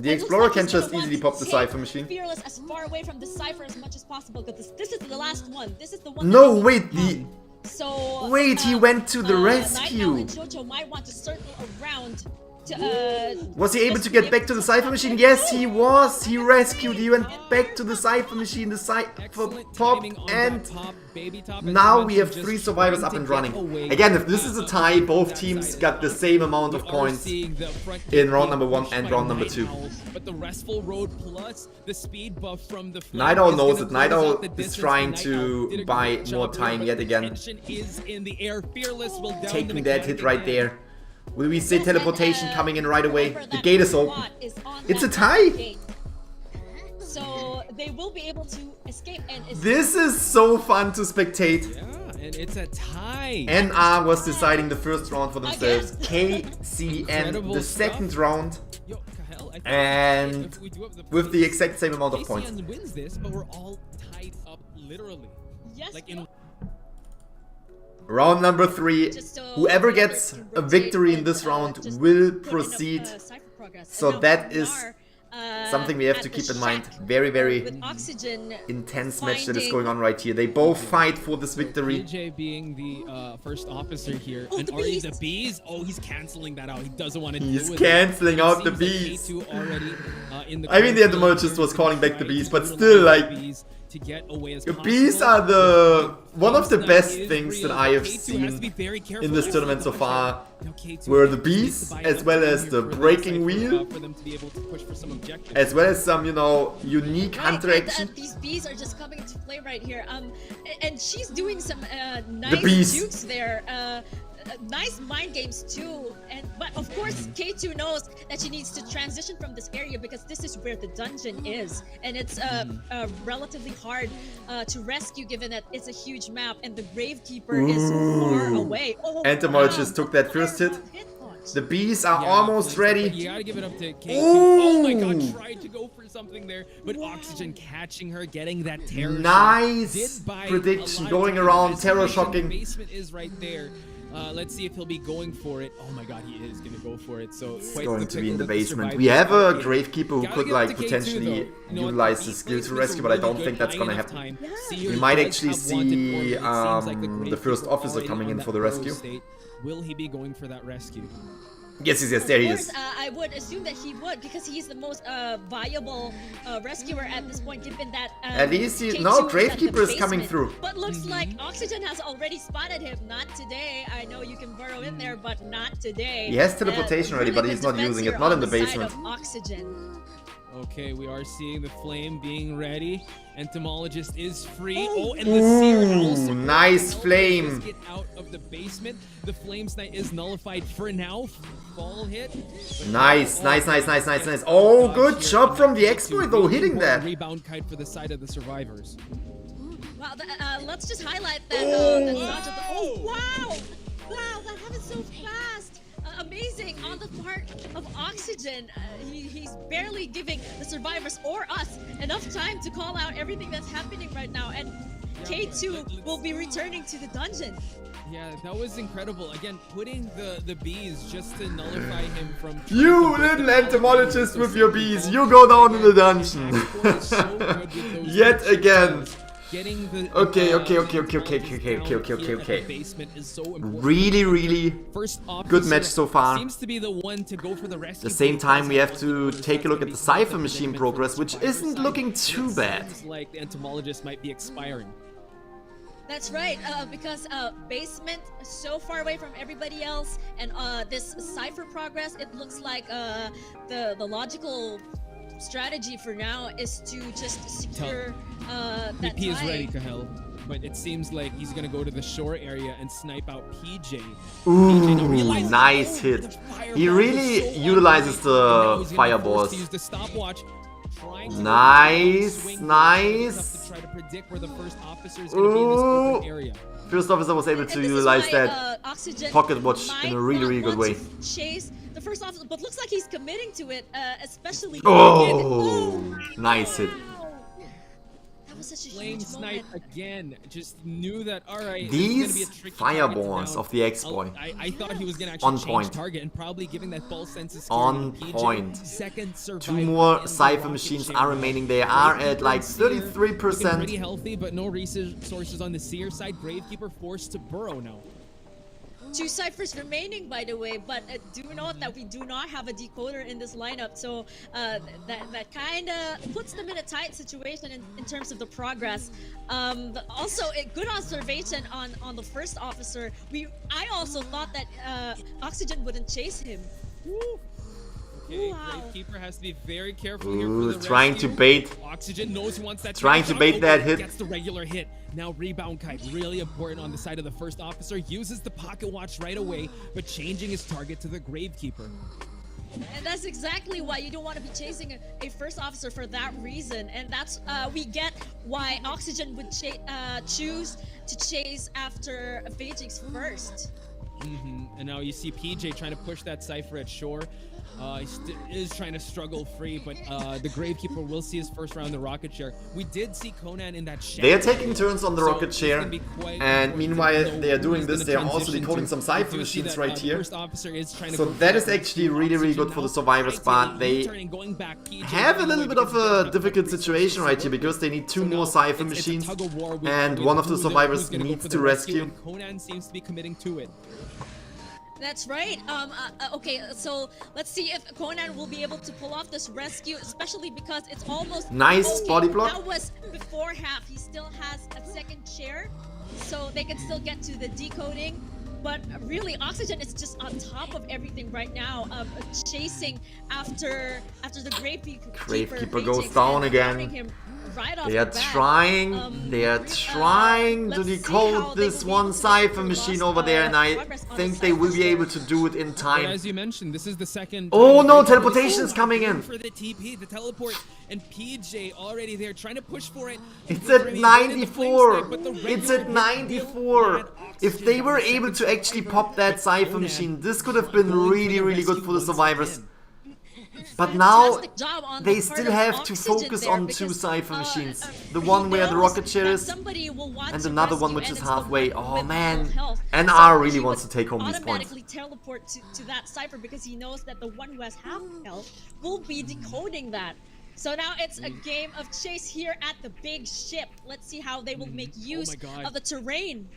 The It explorer looks like can he's gonna just want easily to pop the take cipher machine. Fearless as far away from the cipher as much as possible, because this is the last one. This is the one. No, that wait. The So Wait, he went to the Night Owl rescue. and Jojo might want to circle around to Was he able just to get be back to the able cipher machine? Yes, he was. He rescued. He went back to the cipher machine. The cipher Excellent popped, timing on and that pop. Baby Top, as now you we have mentioned, 3 just survivors trying up to and get running. away Again, if this is a tie, both that teams side got of the the same amount of We are points seeing the front in round being number 1 pushed and by round number Night 2. Owl, but the restful road plus the speed buff from the Night Owl is knows gonna it. Night close Owl out the is distance. trying Night to Owl did a buy great more job time but yet the again. tension is in the air. Fearless will down the Taking that hit mechanic right again. there. Will we see Yes, teleportation and, coming in right away? remember The that gate is open. spot is on It's a that tie. gate. So they will be able to escape and escape. This is so fun to spectate. Yeah, and it's a tie. NR was deciding the first round for themselves. Again. KCN Incredible the stuff. second round. Yo, Kahel, I think And if we do have with the exact same amount of KCN points. wins this, but we're all tied up literally. Yes, Like in Round number 3. just so Whoever the gets others can a rotate victory in and, this round just will put in a, proceed. cipher progress. So And now that we is are, something we have at to the keep in mind. shack Very, very with Oxygen intense match that is finding- going on right here. They both fight for this victory. DJ being the first officer here, Oh, and the already bees. the bees. Oh, he's canceling that out. He doesn't want to He's deal with canceling it. out the Seems like bees. K2 already, in the I mean, the cornfield entomologist here was calling back the trying bees, to but utilize still, the like, bees to get away as the possible. bees are the one of the Flame best Snipe is things that real. I have K2 has to be seen very careful in this with tournament so the far. Now K2 were the needs to bees, buy as enough well time as here the for that breaking cipher, wheel. for them to be able to push for some objectives. As well as some, you know, unique Right, hunter and, action. these bees are just coming into play right here. And she's doing some nice bees. jukes there. Nice mind games too. But of course, K2 knows that she needs to transition from this area because this is where the dungeon is, and it's relatively hard to rescue given that it's a huge map and the Gravekeeper is far away. Oh, Entomologist took that first hit. launch. The bees are Yeah, almost but ready. You gotta give it up to K2. Oh my god, Ooh. tried to go for something there, but Oxygen catching her, getting that terror shot. Nice Did buy prediction a lot of going time. around, As terror mentioned, shocking. The basement is right there. Let's see if he'll be going for it. Oh my god, he is gonna go for it. So It's quite going the to be in pickle the that basement. survivors We have a are in. Gravekeeper who Gotta could give it like to K2 potentially though. You know what, utilize the the beat skill to placement's rescue, but I really don't good, think that's high gonna enough happen. time. Yeah. Seer We might does actually have wanted see, for it. It seems like the first Gravekeeper officer already coming on in that for the burrow rescue. state. Will he be going for that rescue? Yes, there Of he course, is. I would assume that he would because he's the most viable rescuer at this point, given that. At least he- K2 no, is at the Gravekeeper is coming basement. through. But looks like Oxygen has already spotted him. Not today. I know you can burrow in there, but not today. He has teleportation already, but really he's good not using it. defense Not here in the on side basement. of Oxygen. Okay, we are seeing the flame being ready. Entomologist is free. Oh, and the seer also. nice helped flame. us Get out of the basement. The flame snipe is nullified for now. Fall hit. Nice, nice, nice, nice, nice, nice. Oh, good job from the exploit though, hitting that. Rebound kite for the side of the survivors. Wow, let's just highlight that. That dodge of the, oh wow! Wow, that happened so fast. Amazing on the part of Oxygen. He's barely giving the survivors or us enough time to call out everything that's happening right now. And K2 will be returning to the dungeon. Yeah, that was incredible. Again, putting the bees just to nullify him from. You little entomologist with your bees, you go down in the dungeon. Yet again. Getting the Okay. basement is so important. Really First good match officer so far. Seems to be the one to go for the rescue. At the same time, we have to take a look at the cipher machine progress, which isn't looking too bad. Seems like the entomologist might be expiring. That's right, because basement so far away from everybody else, and this cipher progress, it looks like the logical strategy for now is to just secure that VP is tie. ready, Kahel. but it seems like he's gonna go to the shore area and snipe out PJ. Ooh, nice hit. He really utilizes the fireballs. Nice, nice. Ooh. First officer was able to utilize that pocket watch in a really, really good way. Chase the first officer, but looks like he's committing to it, especially. Oh, nice hit. That was such a Flame huge snipe moment. again. Just knew that. All right. These fireballs of the X-Boy. I thought he was gonna actually On change point. target and probably giving that false sense of On security. point. Second Two more in the Cypher rocket machines ship. are remaining. They are at like Looking 33%. pretty healthy, but no resources on the Seer side. Gravekeeper forced to burrow now. 2 ciphers remaining, by the way, but do note that we do not have a decoder in this lineup, so that kind of puts them in a tight situation in terms of the progress. Also, a good observation on the first officer. I also thought that Oxygen wouldn't chase him. Okay, Wow. Gravekeeper has to be very careful here for the Trying to rescue. bait. Oxygen knows he wants that. Trying to shot. bait that hit. Gets the regular hit. Now rebound kite, really important on the side of the first officer. Uses the pocket watch right away, but changing his target to the Gravekeeper. And that's exactly why you don't want to be chasing a first officer for that reason. And that's we get why Oxygen would choose to chase after Vagix first. And now you see PJ trying to push that Cypher at shore. He is trying to struggle free, but the Gravekeeper will see his first round in the rocket chair. We did see Conan in that shadow. They are taking turns on the So rocket it's chair, gonna be quite and important meanwhile to know they are who doing he's this. gonna They are also transition decoding to. some We Cypher do see machines that, right here. First officer is trying to So go that is back actually to really, really Oxygen good for the now. survivor spot. They U-turning, going back. PJ have a going little away bit of because a they're difficult not situation right here resources. because they need 2 So more now Cypher it's a machines, tug of war with and one of the who's survivors gonna go needs for to the rescue. and Conan seems to be committing to it. That's right. Okay, so let's see if Conan will be able to pull off this rescue, especially because it's almost Nice body block. That was before half. He still has a second chair, so they can still get to the decoding. But really, Oxygen is just on top of everything right now, chasing after the Gravekeeper goes down again. They are trying to decode this one Cypher machine over there, and I think they will be able to do it in But time. as you mentioned, this is the second. Oh time no, the teleportation is coming in. For the TP, the teleport, and PJ already there trying to push for it. It's They're at really good in the 94. flame snipe, but the It's regular at hit 94. will land If Oxygen they on were the able second to actually Cypher, pop that but Cypher Conan machine, this could have been going for really, the really good rescue for the once survivors. again. But now Fantastic job on they the part still of have to Oxygen focus there on 2 because, Cypher machines. The he one where the knows rocket chair that is, somebody will want and to another one rescue, which and is it's the halfway. one Oh with man. full health. NR So really he wants to would take home these points. automatically teleport to that Cypher because he knows that the one who has half health will be decoding that. So now it's a game of chase here at the big ship. Let's see how they will make use God. of the terrain.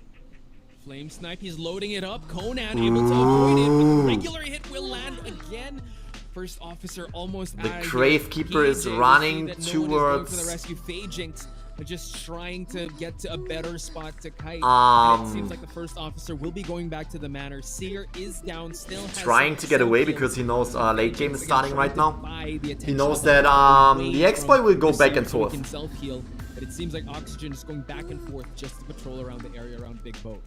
Flame snipe, he's loading it up. Conan able to avoid it, but the regular hit will land again. First officer almost The out of Gravekeeper here. is PJ, we see running that no one is going for the towards- rescue. Fajinx just trying to get to a better spot to kite. And it seems like the first officer will be going back to the manor. Seer is down, still has Trying to get some away heal. because he knows late game is Again, starting trying right to now. buy the He attention knows of that away the X-Boy from will go the back Seer and so he forth. can self-heal. But it seems like Oxygen is going back and forth just to patrol around the area around Big Boat.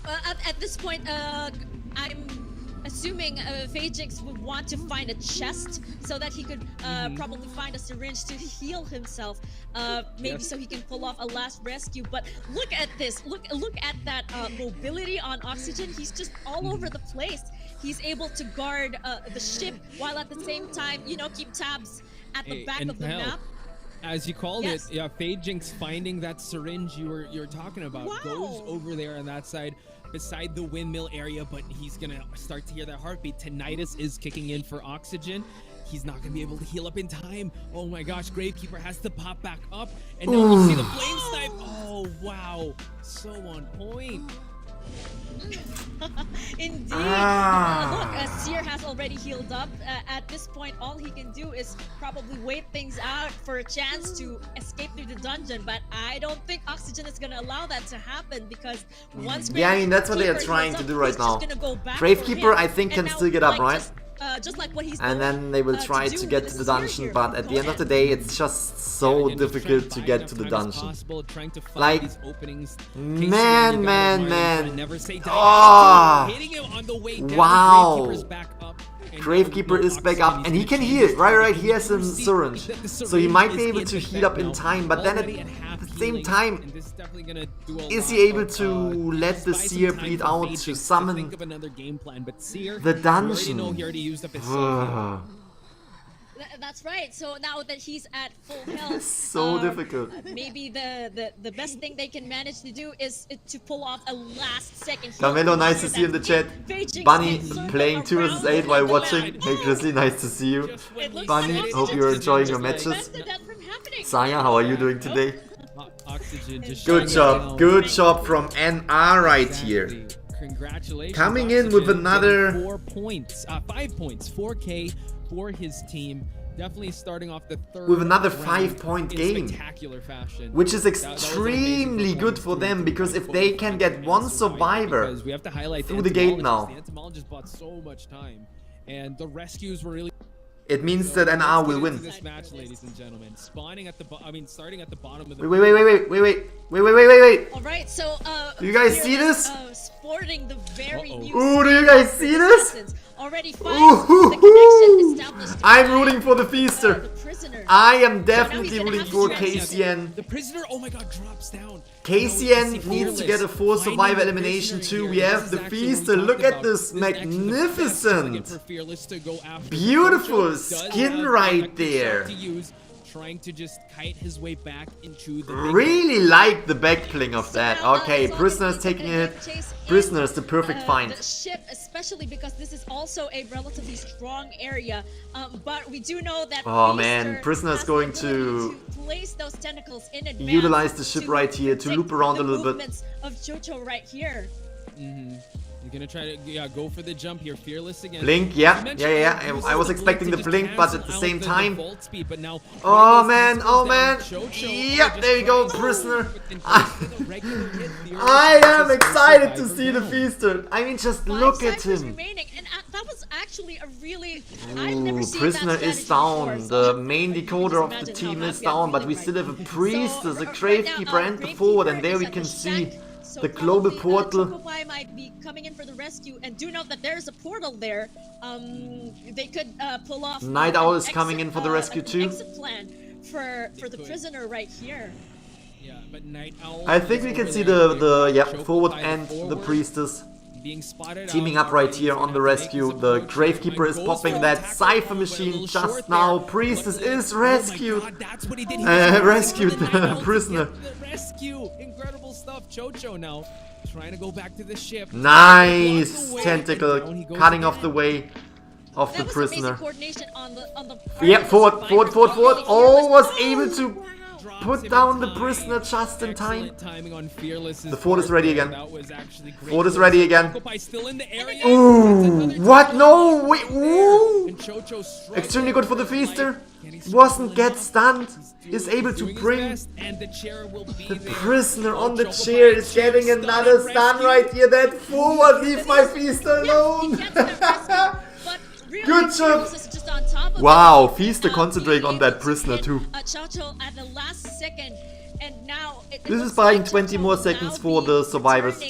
At this point, I'm assuming Vagix would want to find a chest so that he could probably find a syringe to heal himself, maybe so he can pull off a last rescue. But look at this! Look at that mobility on Oxygen. He's just all over the place. He's able to guard the ship while at the same time, keep tabs at the back and of the hell, map. As you called Yes. it, yeah, Fajinx finding that syringe you're talking about Wow. goes over there on that side beside the windmill area, but he's gonna start to hear that heartbeat. Tinnitus is kicking in for Oxygen. He's not gonna be able to heal up in time. Oh my gosh, Gravekeeper has to pop back up, and now you see the flame snipe. Oh wow, so on point. Indeed. Look, Seer has already healed up. At this point, all he can do is probably wait things out for a chance to escape through the dungeon. But I don't think Oxygen is going to allow that to happen because once Yeah, I mean, that's what they are Gravekeeper trying heals to up, do right he's just now. gonna go back for Gravekeeper, him. I think, And can now, still get up, like, right? just just like what he's and going, then they will try to get to the dungeon, but at the end of the day it's just so difficult to get to the dungeon. Like, man, oh, wow. Gravekeeper is back up, and he can heal, right, he has a syringe, so he might be able to heal up in time, but then at the same time, is he able to let the Seer bleed out to summon the dungeon? That's right. So now that he's at full health, It's so difficult. Maybe the best thing they can manage to do is to pull off a last-second. Camelo, nice to see you in the chat. Bunny playing 2 vs 8 while watching. Hey Grizzly, nice to see you. Bunny, hope you're enjoying your matches. Saya, how are you doing today? Good job from NR right here. Congratulations. Coming in with another 4 points, 5 points, 4K for his team. Definitely starting off the third with another round 5-point in game, spectacular fashion. which is extremely good for them, because if they can get one survivor we have to highlight through the gate now, the entomologist bought so much time, and the rescues were really. it means that NR will win. This match, ladies and gentlemen, spawning at the starting at the bottom of the. Wait. All right, so Do you guys see this? Sporting the very new. Ooh, do you guys see this? Already the connection established. I'm rooting for the Feaster. The prisoner. I am definitely rooting for KCN. The prisoner, oh my god, drops down. KCN needs to get a 4 survivor elimination too. We have the Feaster. Look at this magnificent, beautiful skin right there. Trying to just kite his way back into the Really like the backpling of that. Okay, Prisoner's taking it. Prisoner's the perfect find. The ship, especially because this is also a relatively strong area. But we do know that. Oh man, Prisoner's going to place those tentacles in advance, utilize the ship right here to loop around a little bit. Of Jojo right here. You're gonna try to go for the jump here, fearless again. Blink, yeah. I was expecting the blink, but at the same time. Oh man. Yeah, there you go, Prisoner. I am excited to see the Feaster. I mean, just look at him. And that was actually a really. Ooh, Prisoner is down. The main decoder of the team is down, but we still have a Priestess, a Gravekeeper, and the forward, and there we can see the global portal. Might be coming in for the rescue, and do note that there's a portal there. They could pull off. Night Owl is coming in for the rescue too. Exit plan for the prisoner right here. Yeah, but Night Owl. I think we can see the forward and the Priestess teaming up right here on the rescue. The Gravekeeper is popping that Cypher machine just now. Priestess is rescued. Rescued the prisoner. Rescue, incredible stuff. Chocho now trying to go back to the ship. Nice tentacle cutting off the way of the prisoner. Yeah, forward. Oh, was able to put down the prisoner just in time. The fort is ready again. Fort is ready again. Ooh, what? No, wait. Ooh. Extremely good for the Feaster. Wasn't get stunned. Is able to bring the prisoner on the chair. Is getting another stun right here. That forward, leave my Feaster alone. Good job. Wow, Feaster concentrating on that prisoner too. This is buying 20 more seconds for the survivors.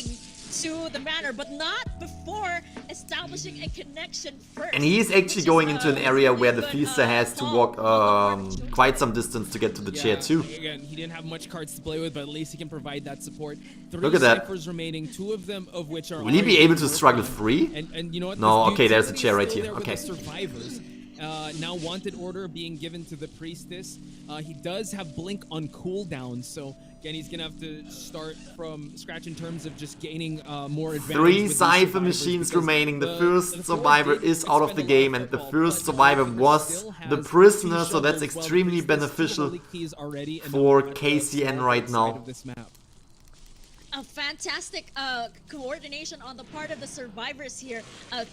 To the manor, but not before establishing a connection first. And he is actually going into an area where the Feaster has to walk quite some distance to get to the chair too. Again, he didn't have much cards to play with, but at least he can provide that support. Look at that. Ciphers remaining, 2 of them of which are. Will he be able to struggle free? And you know what? No, okay, there's a chair right here. Okay. Survivors. Now wanted order being given to the Priestess. He does have blink on cooldown, so again he's gonna have to start from scratch in terms of just gaining more advantage. 3 Cypher machines remaining. The first survivor is out of the game, and the first survivor was the prisoner, so that's extremely beneficial for KCN right now. A fantastic coordination on the part of the survivors here.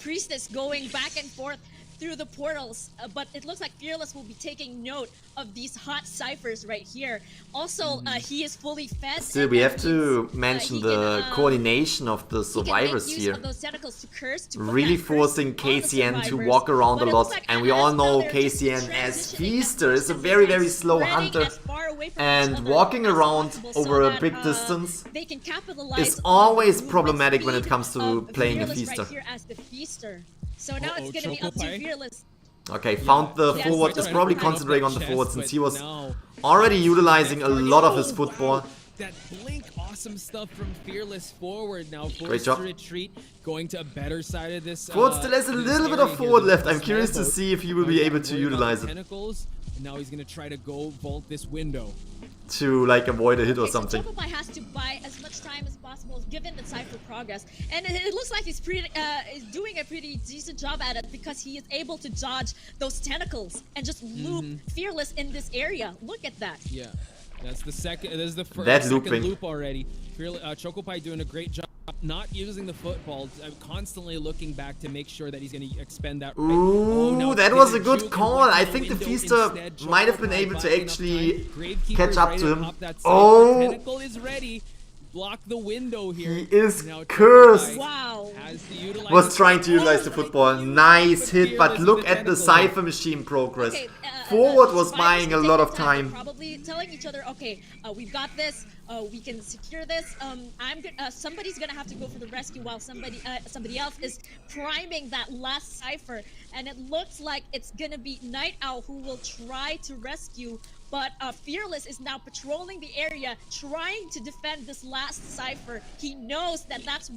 Priestess going back and forth, through the portals, but it looks like Fearless will be taking note of these hot ciphers right here. Also, he is fully fed. Still, we have to mention the coordination of the survivors here. Really forcing KCN to walk around a lot, and we all know KCN as Feaster is a very, very slow hunter, and walking around over a big distance is always problematic when it comes to playing a Feaster. So now it's gonna be up to Fearless. Okay, found the forward, is probably concentrating on the forward since he was already utilizing a lot of his football. That blink, awesome stuff from Fearless forward now. Great job. To retreat, going to a better side of this. Forward still has a little bit of forward left. I'm curious to see if he will be able to utilize it. Tentacles, and now he's gonna try to go vault this window. To like avoid a hit or something. So Chocopi has to buy as much time as possible given the Cypher progress. And it looks like he's doing a pretty decent job at it because he is able to dodge those tentacles and just loop Fearless in this area. Look at that. Yeah. That's the second. This is the first looping. loop already. Chocopi doing a great job, not using the football, constantly looking back to make sure that he's going to expend that. Ooh, that was a good call. I think the Feaster might have been able to actually catch up to him. Oh, Tentacle is ready. Block the window here. He is cursed. Wow. Was trying to utilize the football. Nice hit, but look at the Cypher machine progress. Forward was buying a lot of time. Probably telling each other, okay, we've got this. We can secure this. Somebody's gonna have to go for the rescue while somebody else is priming that last Cypher, and it looks like it's gonna be Night Owl who will try to rescue. But Fearless is now patrolling the area, trying to defend this last Cypher. He knows that that's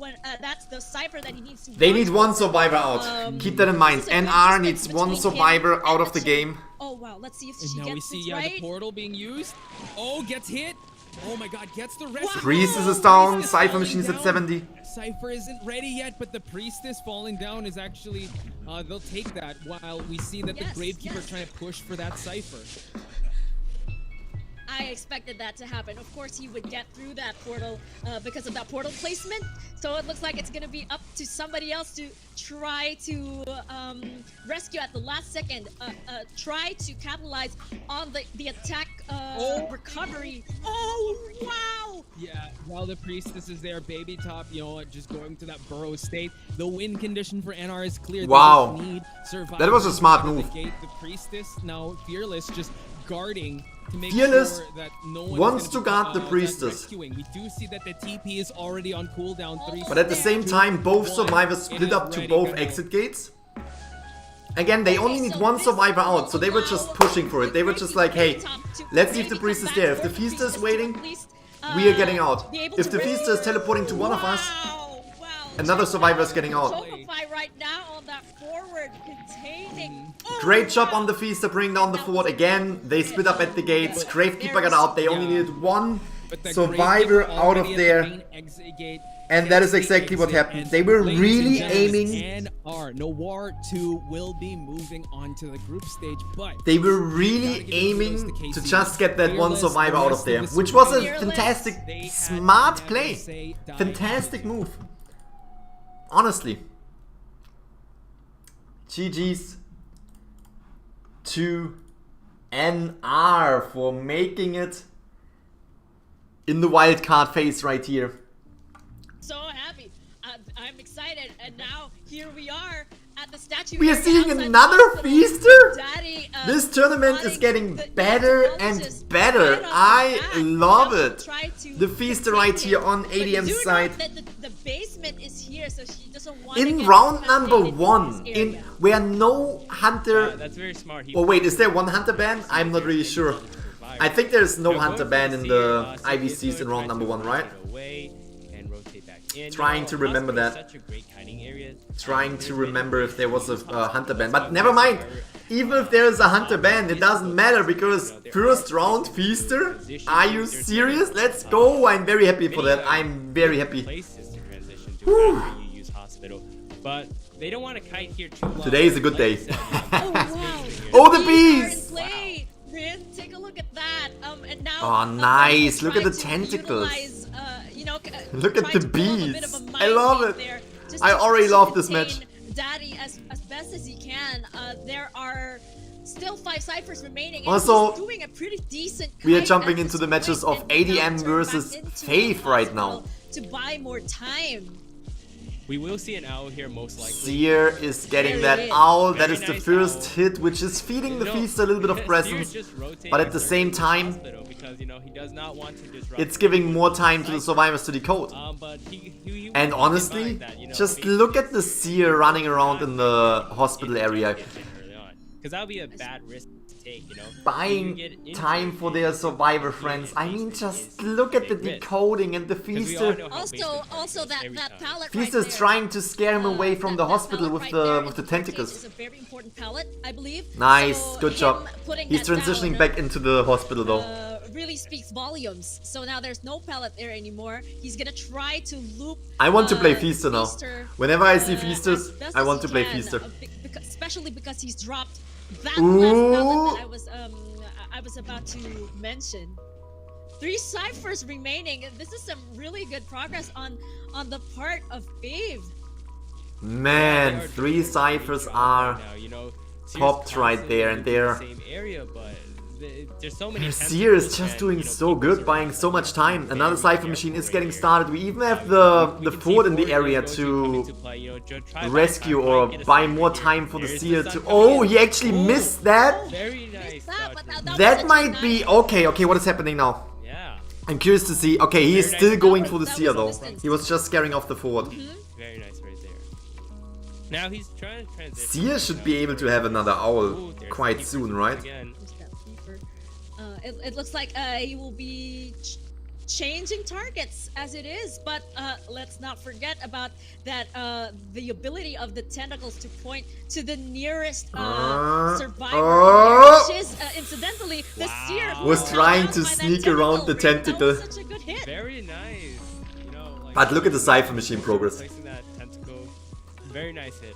the Cypher that he needs to. They need one survivor out. Keep that in mind. NR needs one survivor out of the game. Oh wow, let's see if she and now gets we see right. the portal being used. Oh, gets hit. Oh my god, gets the rescue. Priestess is down, Cypher machine's at 70. Cypher isn't ready yet, but the Priestess falling down is actually, they'll take that while we see that the Gravekeeper trying to push for that Cypher. I expected that to happen. Of course, he would get through that portal because of that portal placement. So it looks like it's going to be up to somebody else to try to rescue at the last second. Try to capitalize on the attack recovery. Oh, wow! Yeah, while the Priestess is there, Baby Top, you know, just going to that burrow state. The win condition for NR is clear. Wow. That was a smart move. The Priestess, now Fearless, just guarding to make Fearless sure that no one wants to guard the Priestess. We do see that the TP is already on cooldown. But at the same time, both survivors split up to both exit gates. Again, they only need one survivor out, so they were just pushing for it. They were just like, hey, let's see if the Priest is there. If the Feaster is waiting, we are getting out. If the Feaster is teleporting to one of us, another survivor is getting out. Right now on that forward containing. Great job on the Feaster bringing down the fort. Again, they split up at the gates. Gravekeeper got out. They only needed one survivor out of there. And that is exactly what happened. They were really aiming. Noir 2 will be moving on to the group stage, but they were really aiming to just get that one survivor out of there, which was a fantastic, smart play. Fantastic move. Honestly. GG's to NR for making it in the wildcard phase right here. So happy. I'm excited. And now here we are at the statue. We are seeing another Feaster? This tournament is getting better and better. I love it. The Feaster right here on ADM's side. The basement is here, so she doesn't want in round number 1, where no hunter. That's very smart. Oh wait, is there one hunter ban? I'm not really sure. I think there's no hunter ban in the IVCs in round number 1, right? Trying to remember that. Trying to remember if there was a hunter ban. But never mind. Even if there is a hunter ban, it doesn't matter because first round Feaster? Are you serious? Let's go. I'm very happy for that. I'm very happy. Whew. But they don't want to kite here too long. Today is a good day. Oh, wow. Oh, the bees! Take a look at that. And now, oh, nice. Look at the tentacles. Look at the bees. I love it. I already love this match. Daddy as best as he can. There are still 5 ciphers remaining. And Also, he's doing a pretty decent. we are kite jumping at into this the matches point, of and he now ADM turns versus back into Fave the right now. hospital to buy more time. We will see an owl here most likely. Seer is getting There that it is. owl. That Very is the nice first owl. hit, which is feeding the No, Feast a little bit of Seer presence. just rotating But at the towards same time, hospital because, you know, he does not want to disrupt it's giving more time to the survivors to decode. But he And will honestly, keep in mind that, you know, just being look at the Seer running around in the hospital area. Because that would be a bad risk to take, you know. Buying time for their survivor friends. I mean, just look at the decoding and the Feaster. Also that pallet. Feaster is trying to scare him away from the hospital with the tentacles. Is a very important pallet, I believe. Nice, So good him job. putting He's that down, transitioning back into the hospital though. really speaks volumes. So now there's no pallet there anymore. He's gonna try to loop. I want to play Feaster now. Feaster, Whenever I see as Feasters, best I as want he to play can, Feaster. especially because he's dropped that Ooh. last pallet that I was about to mention. 3 ciphers remaining. This is some really good progress on the part of Fave. Man, 3 ciphers are popped right there, and they're... Same area, but there's so many Seer is just doing so good, buying so much time. Another cipher machine is getting started. We even have the fort in the area to rescue or buy more time for the Seer to... Oh, he actually missed that? Very nice. That might be... Okay, what is happening now? Yeah. I'm curious to see. Okay, he is still going for the That Seer was though. distance. He was just scaring off the fort. Very nice right there. Now he's trying to transition. Seer should be able to have another owl Ooh, there's quite the soon, keeper right? again. Who's that keeper? It looks like he will be changing targets as it is, but let's not forget about that the ability of the tentacles to point to the nearest survivor, which is incidentally the Seer who Was trying held to by that sneak around the tentacle. That was tentacle. such a good hit. Very nice. You know, like, But look at the cipher machine progress. placing that tentacle. Very nice hit.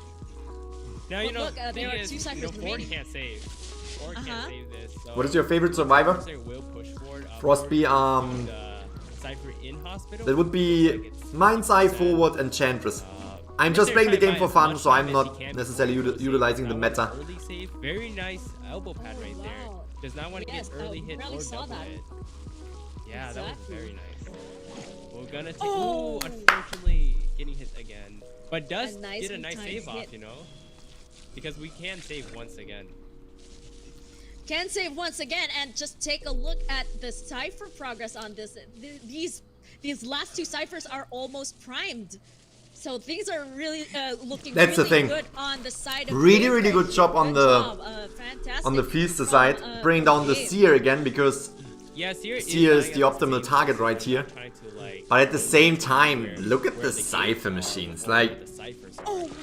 Now Look, you know, look, there thing are is, 2 ciphers you know, Ford remaining. can't save. Ford can't save this. So What is your favorite survivor? will push forward. Frostby, Cypher in hospital. that would be Mind's Eye, Forward, and Chantress. I'm just playing the game for fun, so I'm not necessarily utilizing the meta. Early save. Very nice elbow pad right there. Wow. Does not want to Yes, get early hit rarely or saw double that. hit. Yeah, that was Exactly. very nice. We're gonna take. Oh. Ooh, unfortunately, getting hit again. But does A nice get a nice timed save off, hit. you know? Because we can save once again. Can save once again, and just take a look at the cipher progress on this. These last 2 ciphers are almost primed, so things are really looking That's the really thing. good on the side of Really, Fave. really good job on the fantastic on the Feaster from, side, bringing down the Fave. Seer again, because Yeah, Seer is the optimal target right here. But at the same time, look at the cipher machines. Like,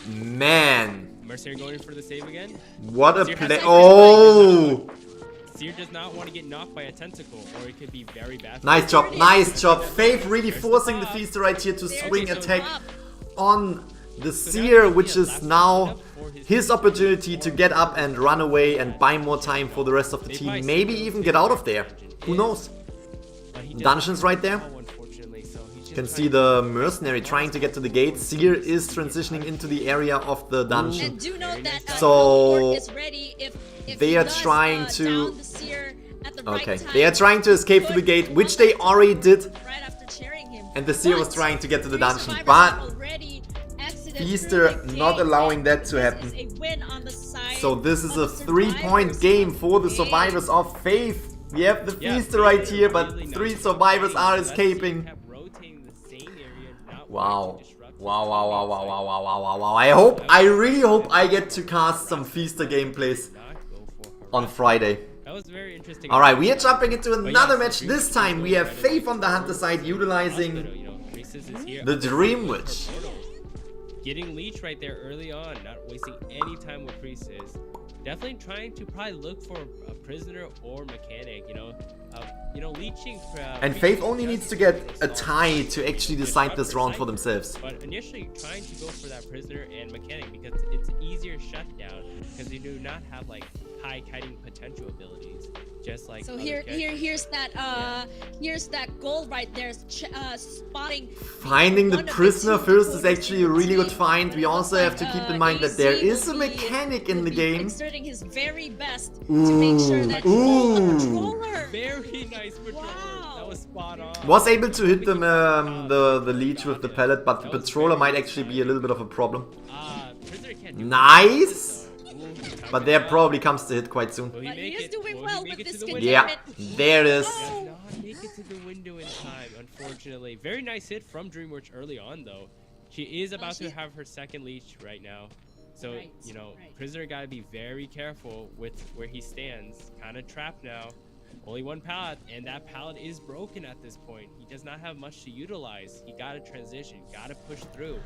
man, Mercenary going in for the save again. what a Seer has play! ciphers Oh, Seer does not want to get knocked by a tentacle, or it could be very bad. nice job, nice job. Fave really forcing the Feaster right here to swing attack on the Seer, which is now his opportunity to get up and run away and buy more time for the rest of the team. Maybe even get out of there. Who knows? Dungeons right there. You can see the mercenary trying to get to the gate. Seer is transitioning into the area of the dungeon. And do note that So, Ford is ready if they he are does, trying to- down the Seer at the right Okay, time. they are trying to escape to the gate, which they already did. Right after cheering him. And the Seer was But trying to get to the 3 dungeon, survivors but have already exited Feaster through the not gate, allowing and that to this happen. is a win on the side So this is of a the 3-point survivors game of for the Fave. survivors of Fave. We have the Yeah, Feaster right Feaster here, but really nice 3 play. survivors are That's escaping. kept rotating the same area, not Wow. wanting to disrupt Wow, the wow, wow, teammates. wow, wow, wow, wow, wow, wow. I really hope I get to cast some Feaster gameplays Not go for her. on Friday. That was very interesting. Alright, we are jumping into another yeah, match. This time we have Fave on the Hunter side utilizing You know, Reese's is here. the Dream Witch. Getting leech right there early on, not wasting any time with Priestess. Definitely trying to probably look for a prisoner or mechanic, leeching. And Fave only needs to get a tie to actually decide this round for themselves. But initially trying to go for that prisoner and mechanic because it's easier shutdown because you do not have like high kiting potential abilities, just like So other here's that goal right there, spotting. Finding the one of prisoner two first is decoders actually a in the really good team. find. We also have to keep in mind that there is a mechanic in the game. Exerting his very best to make sure that the controller. Very nice patroller. Wow. That was spot on. Was able to hit them the leech with the pellet, but the patroller might actually be a little bit of a problem. Prisoner can't do Nice! Ooh, But there probably comes the hit quite soon. Will But he make is it? doing Will well he make with it this to the containment. window? Yeah, there it is. Oh. Does not make it to the window in time, unfortunately. Very nice hit from DreamWorks early on, though. She is about to have her second leech right now. So, Right, you know, right. Prisoner got to be very careful with where he stands. Kind of trapped now. Only one pallet, and that pallet is broken at this point. He does not have much to utilize. He got to transition, got to push through.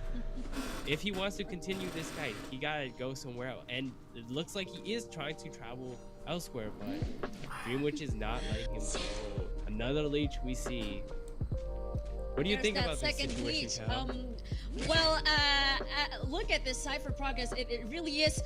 If he wants to continue this fight, he got to go somewhere else. And it looks like he is trying to travel elsewhere, but DreamWitch is not letting him go. Another leech we see. What do you think about this situation, Leech. Cal? Well, look at this Cypher progress. It really is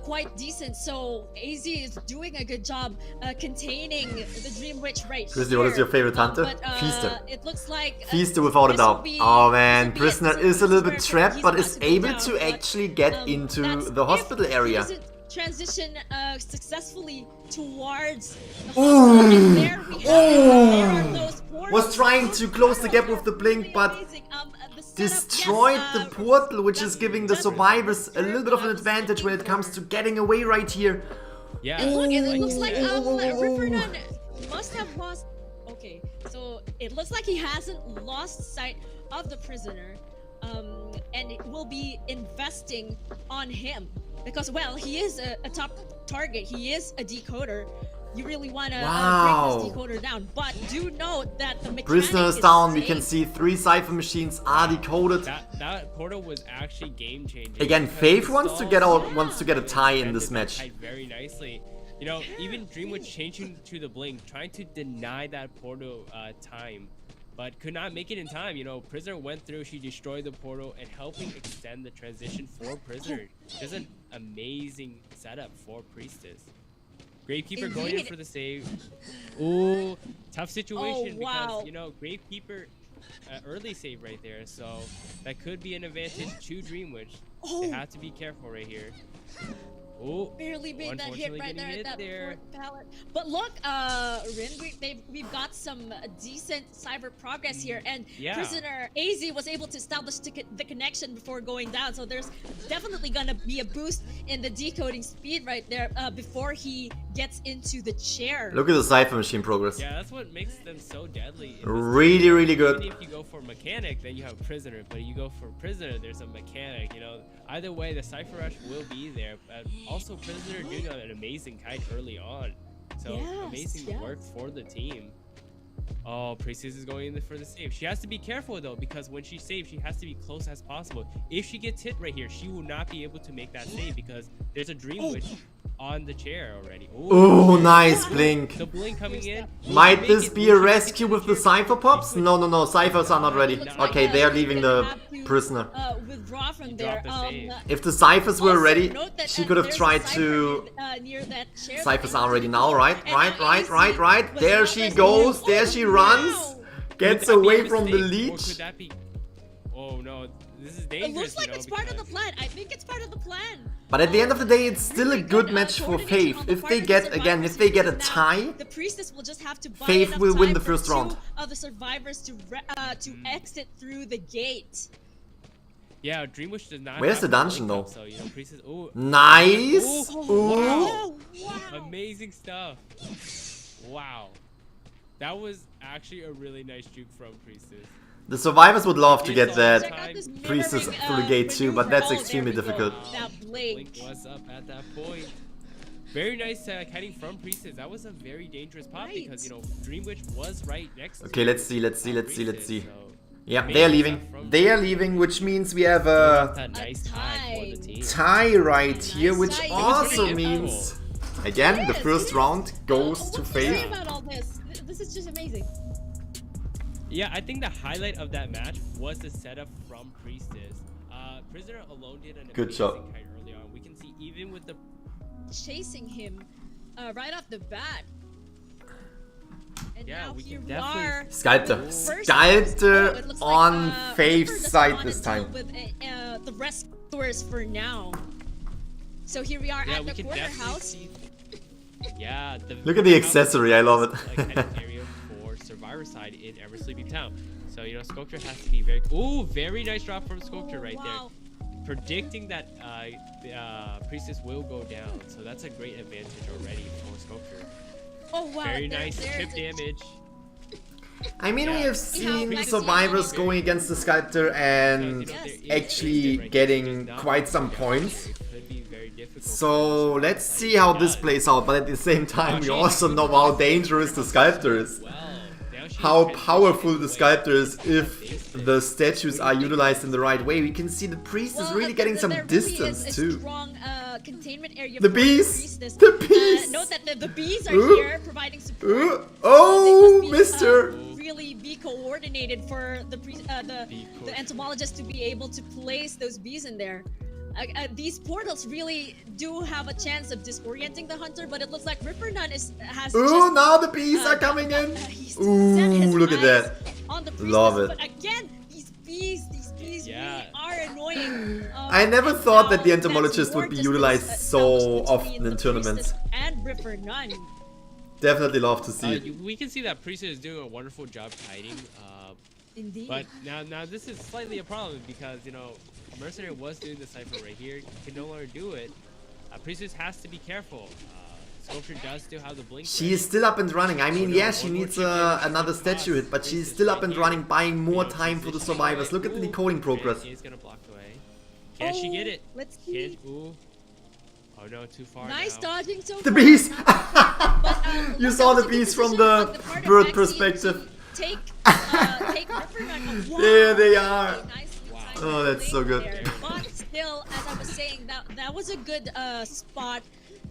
quite decent. So AZ is doing a good job containing the Dream Witch right Grizzly, here. what is your favorite hunter? But, Feaster. It looks like Feaster without a this will doubt. be- Oh this man, will be Prisoner it. is a little bit He's trapped, but about is to go able down, to but, actually get into that's the hospital if he area. doesn't transition successfully towards the Ooh. hospital. And there we have it. There are those portals. Was trying to close the gap with the blink, but Amazing. The setup, destroyed yes, the portal, which is that's giving the just survivors a what little bit of an I was advantage when it looking comes for. to getting away right here. Yeah. And look, it looks Ooh. like Oh. Riverdun must have lost. Okay, so it looks like he hasn't lost sight of the prisoner, and it will be investing on him because, well, he is a top target. He is a decoder. You really want to Wow. break this decoder down, but do note that the mechanic Prisoner is down. We safe. can see 3 Cypher machines are decoded. That portal was actually game changing. Again, because Fave it wants to stalls get out, and wants to get a tie in defended this that match. tie very nicely. You know, even Dreamwood changing to the blink, trying to deny that portal time, but could not make it in time. You know, Prisoner went through, she destroyed the portal, and helping extend the transition for Prisoner. Just an amazing setup for Priestess. Gravekeeper going in Indeed. for the save. Ooh, tough situation wow. because, you know, Gravekeeper early save right there, so that could be an advantage to Dreamwitch. They have to be careful right here. Oh, Barely made that hit unfortunately right there getting at that hit there. fourth pallet. But look, Rin, we've got some decent cyber progress here, and Yeah. Prisoner AZ was able to establish the connection before going down. So there's definitely gonna be a boost in the decoding speed right there before he gets into the chair. Look at the Cypher machine progress. Yeah, that's what makes them so deadly. in this Really, game. really good. Even if you go for Mechanic, then you have Prisoner, but you go for Prisoner, there's a Mechanic, you know. Either way, the Cypher Rush will be there, but also Prisoner doing an amazing kite early on. So, Yes, amazing yes. work for the team. Oh, Priestess is going in for the save. She has to be careful, though, because when she saves, she has to be close as possible. If she gets hit right here, she will not be able to make that save because there's a Dream Witch on the chair already. Oh, nice blink. The blink coming in. Might this be a rescue with the Cypher pops? No, no, no. Cyphers are not ready. Looks like, Okay, they are he's leaving gonna the have to, prisoner. Withdraw from Drop there. the save. If the Cyphers were Also ready, note that, she could have there's a tried Cypher to... near that chair Cyphers that are ready now, right? and Right, now right, AC right, right. was There not she listening. goes. There Oh, she runs. wow. Gets Could that be a away from the mistake, or leech. could that be... Oh no, this is It dangerous. looks like you know, it's part of the because- plan. I think it's part of the plan. But at the end of the day, it's still a Really good match for coordination Fave. on the If part they of the get, again, if they get a survivors. tie, Now, the priestess will just have to buy Fave enough will win time the for first round. two of the survivors to exit through the gate. Yeah, Dreamwish does not. Where's have the dungeon, blink up, though? So you know, Priestess. Oh, nice. Oh, Ooh. Wow. amazing stuff. Wow, that was actually a really nice juke from Priestess. The survivors would love to Check get out that this Priestess mirroring, through the gate too, but maneuver. that's Oh, extremely there we go. difficult. That Blink blink. was up at that point. Very nice kiting from Priestess. That was a very dangerous pop Right. because, you know, Dreamwitch was right next to Okay, let's see, let's see, let's see, let's see. Priestess, so Yeah, amazing they are stuff leaving. from They are leaving, which means we have That's a a nice tie for the team. tie right here, which tie. also It was pretty means, again, the It is, first it is. round goes What's to the story Fave. about all this? This is just amazing. Yeah, I think the highlight of that match was the setup from Priestess. Prisoner alone did an Good amazing job. kite early on. We can see even with the Chasing him right off the bat. And Yeah, now we here can we definitely- are. Sculptor. First- Sculptor it looks on like, Fave's Ripper side doesn't this want time. to deal with the rescuers for now. So here we are Yeah, at we the can corner definitely house. see. Yeah, Look at the accessory, I love it. Like an area for Survivor side in Ever Sleeping Town. So you know, Sculptor has to be very. Ooh, very nice drop from Sculptor right Wow. there, predicting that Priestess will go down. So that's a great advantage already for Sculptor. Oh wow. Very there- nice there's chip a- damage. I mean, we Yeah. have seen like- survivors going against the Sculptor and Yes. actually getting quite some points. It could be very difficult. So let's see how this plays out, but at the same time we also know how dangerous the Sculptor is. Well, now she How transitions powerful the away. Sculptor is if the statues are utilized in the right way. We can see the priest is Well, really getting some there really distance is a too. strong containment area The for bees! priestess. The bees! Note that the bees are Ooh. here providing support. Oh, They must be, mister! really be coordinated for the entomologist to be able to place those bees in there. These portals really do have a chance of disorienting the hunter, but it looks like Ripper Nun has Ooh, just, now the bees are coming in! he's set his Ooh, look at eyes that. on the priestess, Love it. But again, these bees Yeah. really are annoying. I never and thought that the now entomologist that's would more be distance utilized so established often between in the tournaments. priestess and Ripper Nun. Definitely love to see it. We can see that Priestess is doing a wonderful job hiding. Indeed. But now this is slightly a problem because, you know, Mercenary was doing the cipher right here. He can no longer do it. Priestess has to be careful. Sculpture does still have the blink. She is still up and running. I mean, yeah, she needs another statue hit, but she's still up and running, buying more time for the survivors. Look at the decoding progress. Is gonna block away. Can she get it? Let's see. Ooh. Oh no, too far. Nice now. dodging so The far. bees! But, You look, saw that the was a good bees from position on the part of bird Maxi perspective. to Take Ripper Nun. Wow. There they are. Nicely timed Oh, that's so good. there. But still, as I was saying, that was a good spot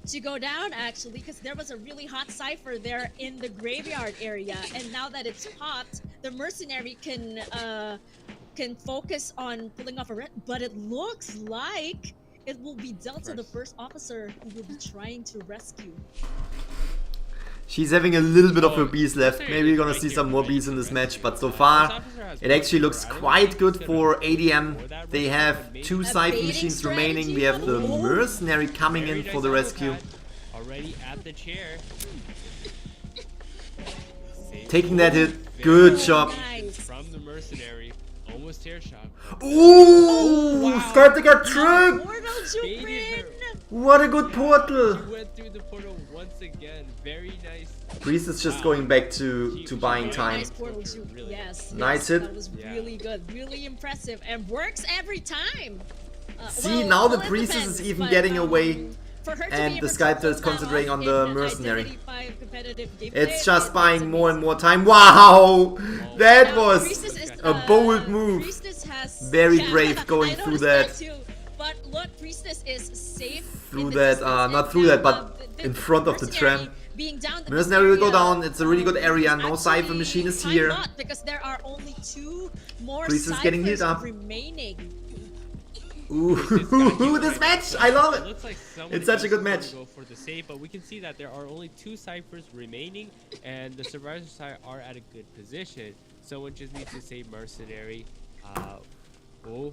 to go down actually, because there was a really hot cipher there in the graveyard area, and now that it's popped, the mercenary can focus on pulling off a red. But it looks like it will be Delta, the first officer, who will be trying to rescue. She's having a little bit of her bees left. Maybe we're gonna see some more bees in this match, but so far it actually looks quite good for ADM. They have 2 Cypher machines remaining. We have the mercenary coming in for the rescue. Already at the chair. Taking that hit. Good job. Nice. From the mercenary. Almost tear shot. Ooh! Sculptor got tricked! Portal Juprin! What a good portal! She went through the portal once again. Very nice. Priest is just going back to buying time. Nice portal Jupe. Yes. Nice yes, hit. That was really good. Really impressive. And works every time. See, Well, now the well, it priestess depends, is even but, getting away. for her to and be the able to sculptor is pull that concentrating off on the in an mercenary. Identity 5 competitive gameplay, It's just that's buying more and amazing. more time. Wow! That Now, was Priestess is, a bold move. Priestess has, Very brave going I through noticed that. too. But look, Priestess is safe. Through in the that, distance, not and through now, that, but the in front of the mercenary tram. being down the Mercenary will go area, down. It's a really good area. is No actually cipher machine is fine here. not, because there are only 2 more Priestess is getting ciphers healed up. remaining. Ooh, this match! I love it! looks like It's such a good is gonna match. Go for the save, but we can see that there are only 2 ciphers remaining, and the survivors side are at a good position. Someone just needs to save mercenary. Oh,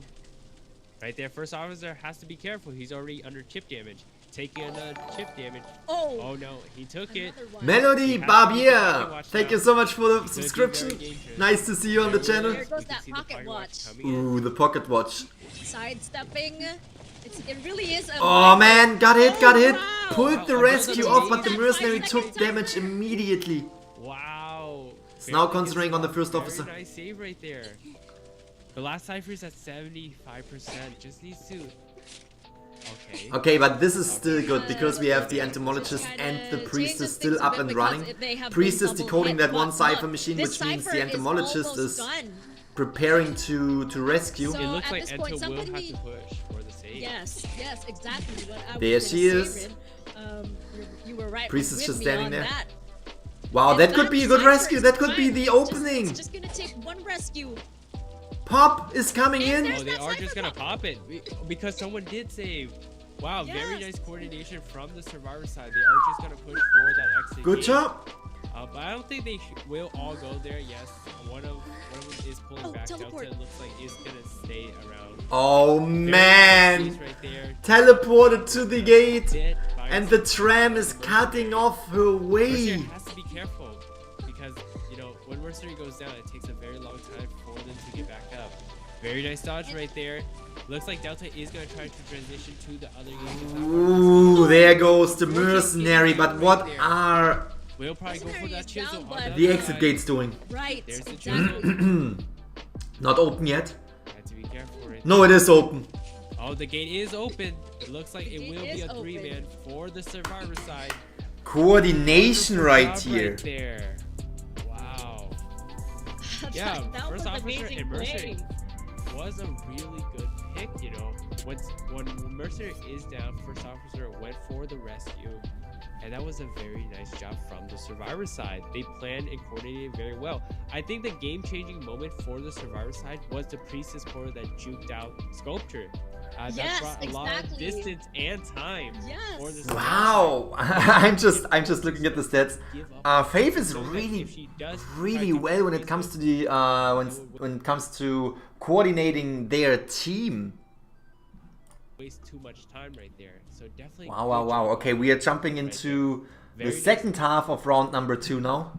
right there. First officer has to be careful. He's already under chip damage. Taking another chip damage. Oh no, he took it. Another one. Melody Barbier! Thank you so much for the subscription. dangerous. Nice to see you on the channel. There goes You can that see the pocket fire watch. coming in. Ooh, the pocket watch. Sidestepping. It really is a Oh man, got hit, got hit. wow. Pulled the Wow, rescue another off, but the team. mercenary 5 took seconds damage immediately. Wow. It's now Very concentrating on the good first spot. officer. Very nice save right there. The last cipher is at 75%. Just needs to. Okay. Okay, but this is still good because we have the entomologist and the priestess still up and running. Priestess decoding that one cipher machine, which means the entomologist is preparing to rescue. So- It looks at like this point, Ento will have somebody- to push for the save. Yes, exactly. What I was There gonna she say, is. Rin. You were right. Priestess with just me standing on there. That. Wow, And that could be a good cipher rescue. is That could be fine. the It's opening. It's just gonna take one rescue. Pop is coming And in. there's Oh, they that are cipher just gonna pop. pop it because someone did save. Wow, very Yes. nice coordination from the survivor side. They are just gonna push for that exit. Good gate. job. But I don't think they will all go there. Yes, one of them is pulling Oh, back. teleport. Delta looks like is gonna stay around. Oh Very nice man. space right there. Teleported to the gate. Dead by And the himself. tram is cutting off her Mercer way. has to be careful because when Mercenary goes down, it takes a very long time for them to get back up. Very nice dodge right there. Looks like Delta is gonna try to transition to the other gate. Ooh, there goes the mercenary. But what are We'll probably go for Mercenary that is chisel. down, on but- the other exit side. gates doing? Right. There's the Exactly. chisel. Not open yet. Have to be careful right No, it is open. Oh, the gate is open. It looks like The it gate will be is a open. 3-man for the survivor side. Coordination right Job here. there. Wow. That Yeah, was first officer amazing and play. Mercer was a really good pick, when Mercer is down, first officer went for the rescue, and that was a very nice job from the survivor side. They planned and coordinated very well. I think the game-changing moment for the survivor side was the priestess portal that juked out Sculpture. That Yes, brought a lot of exactly. distance and time for the Yes. survivor Wow. I'm just looking at the stats. side. Give up. Fave is So really if she does really try to well when it comes to the when it comes to coordinating their team. waste too much time right there. So definitely. Wow, good wow, wow. job Okay, on we are that jumping right into there. the Very second half of round number 2 now,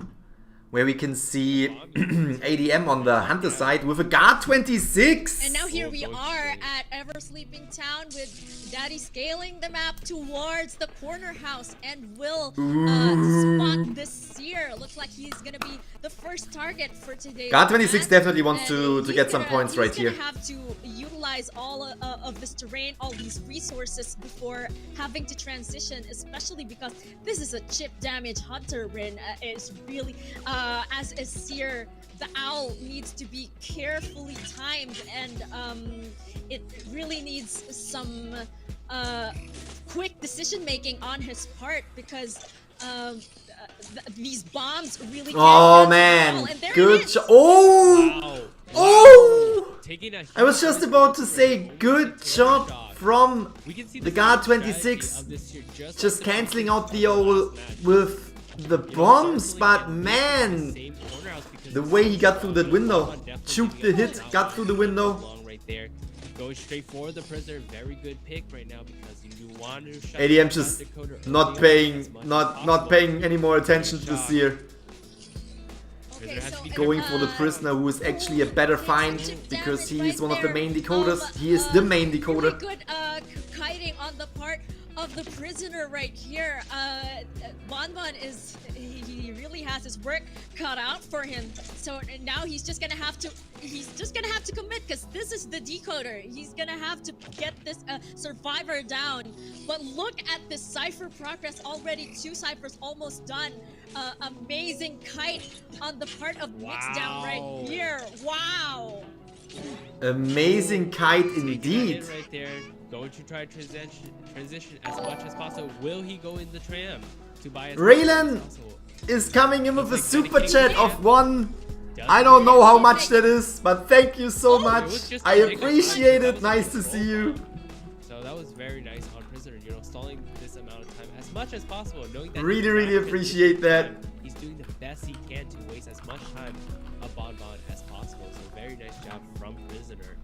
where we can see ADM on the Hunter side with a guard 26. And now here we Both are great. at Ever Sleeping Town with Daddy scaling the map towards the corner house and will spot the Seer. Looks like he's gonna be the first target for today. Guard 26 definitely wants to get some points right here. He's gonna have to utilize all of this terrain, all these resources before having to transition, especially because this is a chip damage hunter Rin. Is really as a Seer, the owl needs to be carefully timed, and it really needs some quick decision making on his part because these bombs really. Oh can't man, control, and there it good is. job. Oh, Wow. oh! Taking a I was huge just about to risk say for a good terror job shot. from We can see the guard strategy 26 of this year, just like the canceling previous out the old match. with the bombs, but man, Same corner house because the this way is he got through that window, definitely juked the gonna hit, come out got through the window. long right there. Going straight for the prisoner, very good pick right now because you do want to shut ADM down just Dakota not early on paying, as much as not possible. paying any more attention to the Shot. Seer. Okay, There has to be Going for the prisoner, who is actually a better find because he is one of the main decoders. He is the main decoder. Really good kiting on the part of the prisoner right here. Bonbon is he really has his work cut out for him. So now he's just gonna have to commit because this is the decoder. He's gonna have to get this survivor down. But look at this cipher progress already. 2 ciphers almost done. Amazing kite on the part of Mixdown right Wow. here. Wow. Amazing kite Taking that indeed. in right there. Going to try to transition as much as possible. Will he go in the tram to buy as much Raylan as possible? Is coming in with a Looks super like chat dedicated. of 1. Does I don't know how He's much like- that is, but thank you so Oh, it much. was just I a big appreciate attack. it. That Nice to was a see you. control bomb. So that was very nice on Prisoner, stalling this amount of time as much as possible, knowing that Really, he's really not appreciate transitioning that. time. He's doing the best he can to waste as much time on Bonbon as possible. So very nice job from Prisoner.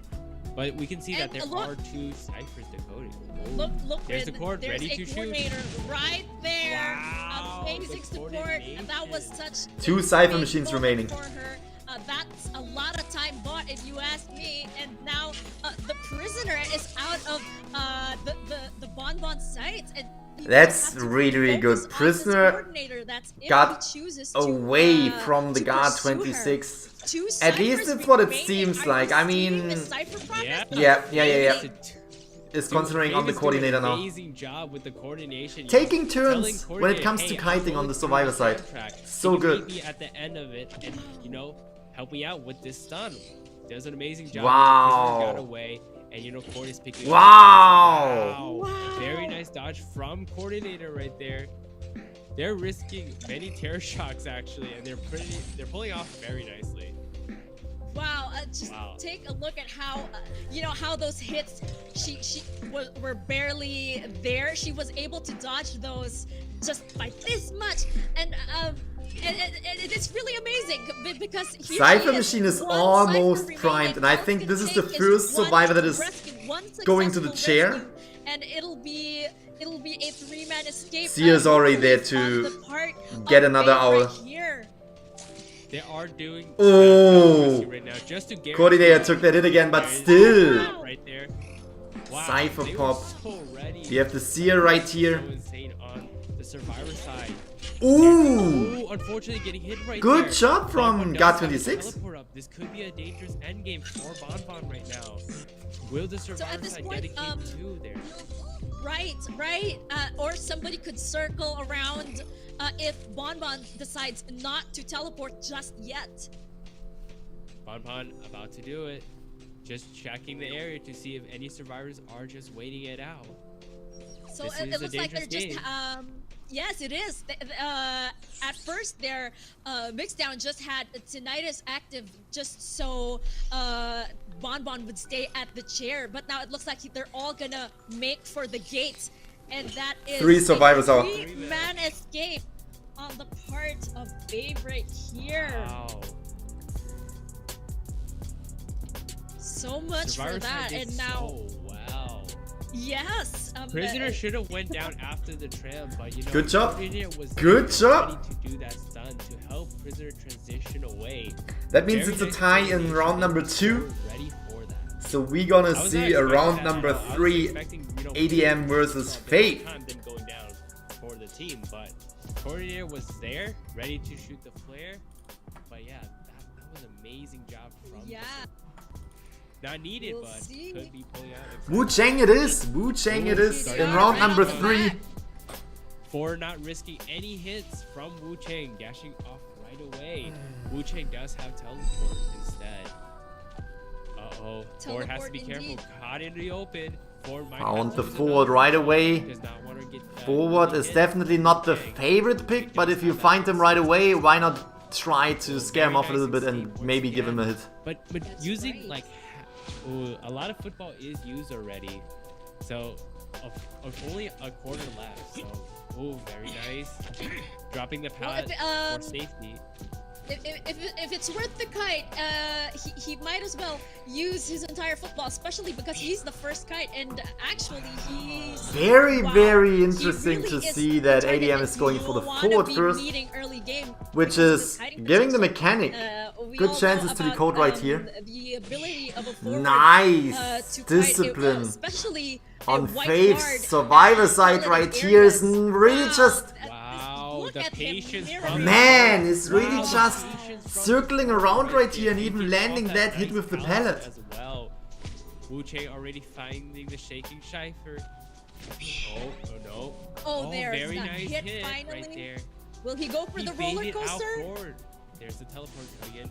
But we can see that And there look- are 2 ciphers decoding. Oh, Look, there's Rin, the cord there's ready a to shoot. coordinator right there. Wow, Amazing the support. coordination. And that was such 2 a cipher big machines moment remaining. for her. That's a lot of time bought, if you ask me. And now the prisoner is out of the Bonbon sights. And he will That's have to really, really focus good. on this Prisoner coordinator. That's if got he chooses to, away from the to guard pursue her. 26. 2 At least ciphers it's what it remaining. seems Are you like. I seeing mean, the cipher progress? yeah. Dude, Is concentrating on the Fave is doing coordinator an now. Amazing job with the coordination. Taking Telling turns when it coordinator, comes "Hey, to I'm kiting on going the through survivor the side. contract. So Can you good. meet me at the end of it and help me out with this stun." Does an amazing job. Wow. Got away, and Cord is picking. Wow. Wow. Very nice dodge from coordinator right there. They're risking many terror shocks actually, and they're pulling off very nicely. Wow, just take a look at how, you know, how those hits, were barely there. She was able to dodge those just by this much, and it's really amazing because here Cypher Machine is almost primed, and I think this is the first survivor that is going to the chair. And it'll be a 3-man escape. Sia is already there to get another owl. They are doing right now just to guarantee. Coordinator took that hit again, but still. Right there. Wow, Cypher pop. So We have the Sia right here. So insane on the survivor side. Ooh! Unfortunately getting hit right Good there. job from Bonbon does have a God26. teleport up. This could be a dangerous endgame for Bonbon right now. Will the survivor side dedicate 2 there? Right. Or somebody could circle around if Bonbon decides not to teleport just yet. Bonbon about to do it. Just checking the area to see if any survivors are just waiting it out. So This it is a looks like they're dangerous just game. yes, it is. At first, their mixdown just had Tinnitus active just so Bonbon would stay at the chair. But now it looks like they're all gonna make for the gate. And that is 3 survivors out. 3-man escape on the part of Fave right here. Wow. So much Survivor for that. side did And now, so well. yes. Prisoner should have went down after the tram, but you know, Good job. Prisoner was Good job. ready to do that stun to help Prisoner transition away. That means Very it's a nice tie in coordination. round number They 2. were ready for that. So we're gonna I was not see a expecting round that number at all. I was 3 expecting, you know, ADM versus Fave. time than going down for the team, but Coordinator was there, ready to shoot the flare. But yeah, that was an amazing job from Yeah. not needed, We'll but see. could be pulling out. Wu Cheng it is. Wu Cheng it is in round number 3. For not risking any hits from Wu Cheng, dashing off right away. Wu Cheng does have teleport instead. Uh-oh. Ford has to be Teleport careful. indeed. Caught in the open. Ford might Found have the to lose forward another right round. away. Does not want to get, Forward really is hit. definitely not the Wu Cheng. favorite pick, but if you find him right away, why not try to scare him off a little bit and maybe give him a hit? But That's using right. like a lot of football is used already, so of only a quarter left. So very nice. Dropping the Well, pallet if, for safety. If it's worth the kite, he might as well use his entire football, especially because he's the first kite, and actually he's Very, wow, very he interesting really to is see that the target ADM is going for the you wanna forward be first, meeting early game which because of is his kiting giving the potential. mechanic We good all know chances to about, decode right here. The ability of a forward, Nice to kite, discipline especially on White Fave's Guard, survivor as side well right as here is areas. really Wow, just Wow, look the at him patience mirroring. from Man, is really Wow, the just patience from circling the around forward right here and there, even taking landing off that hit nice with the pallet pallet. as well. Wu Cheng already finding the shaking Cypher. Oh no. Oh, there's very that nice hit hit finally. right there. Will he go for He the roller baited out coaster? forward. There's the teleport again.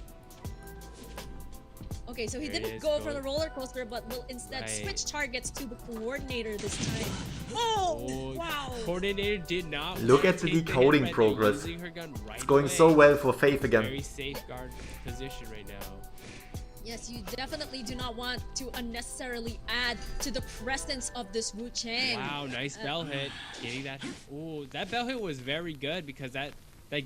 Okay, so he There it didn't is, go for going. the roller coaster, but will instead Right. switch targets to the coordinator this time. Oh, Oh, wow. Coordinator did not Look want at to the take the hit decoding right there, progress. using her gun right It's going away. so well for Fave again. Very safeguard position right now. Yes, you definitely do not want to unnecessarily add to the presence of this Wu Cheng. Wow, nice bell hit. Getting that. Oh, that bell hit was very good because that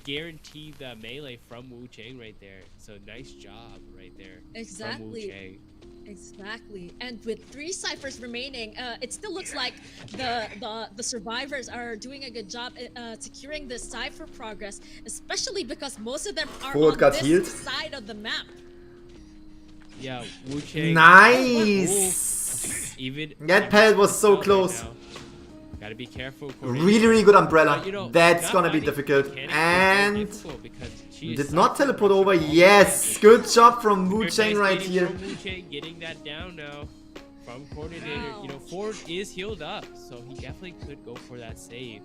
guaranteed the melee from Wu Cheng right there. So nice job right there. From Wu Exactly. Cheng. Exactly. And with 3 ciphers remaining, it still looks like the survivors are doing a good job securing the cipher progress, especially because most of them are Forward on got this healed. side of the map. Yeah, Wu Cheng. Nice! Even That pallet was so right close. now. Gotta be careful. Really, really good umbrella. But, you know, That's not gonna be finding difficult. mechanics is And very difficult because she is did not such a teleport over. rusher. Yes, good job from Wu Very Cheng nice right getting here. From Wu Cheng getting that down now from coordinator. Wow. You know, Ford is healed up, so he definitely could go for that save.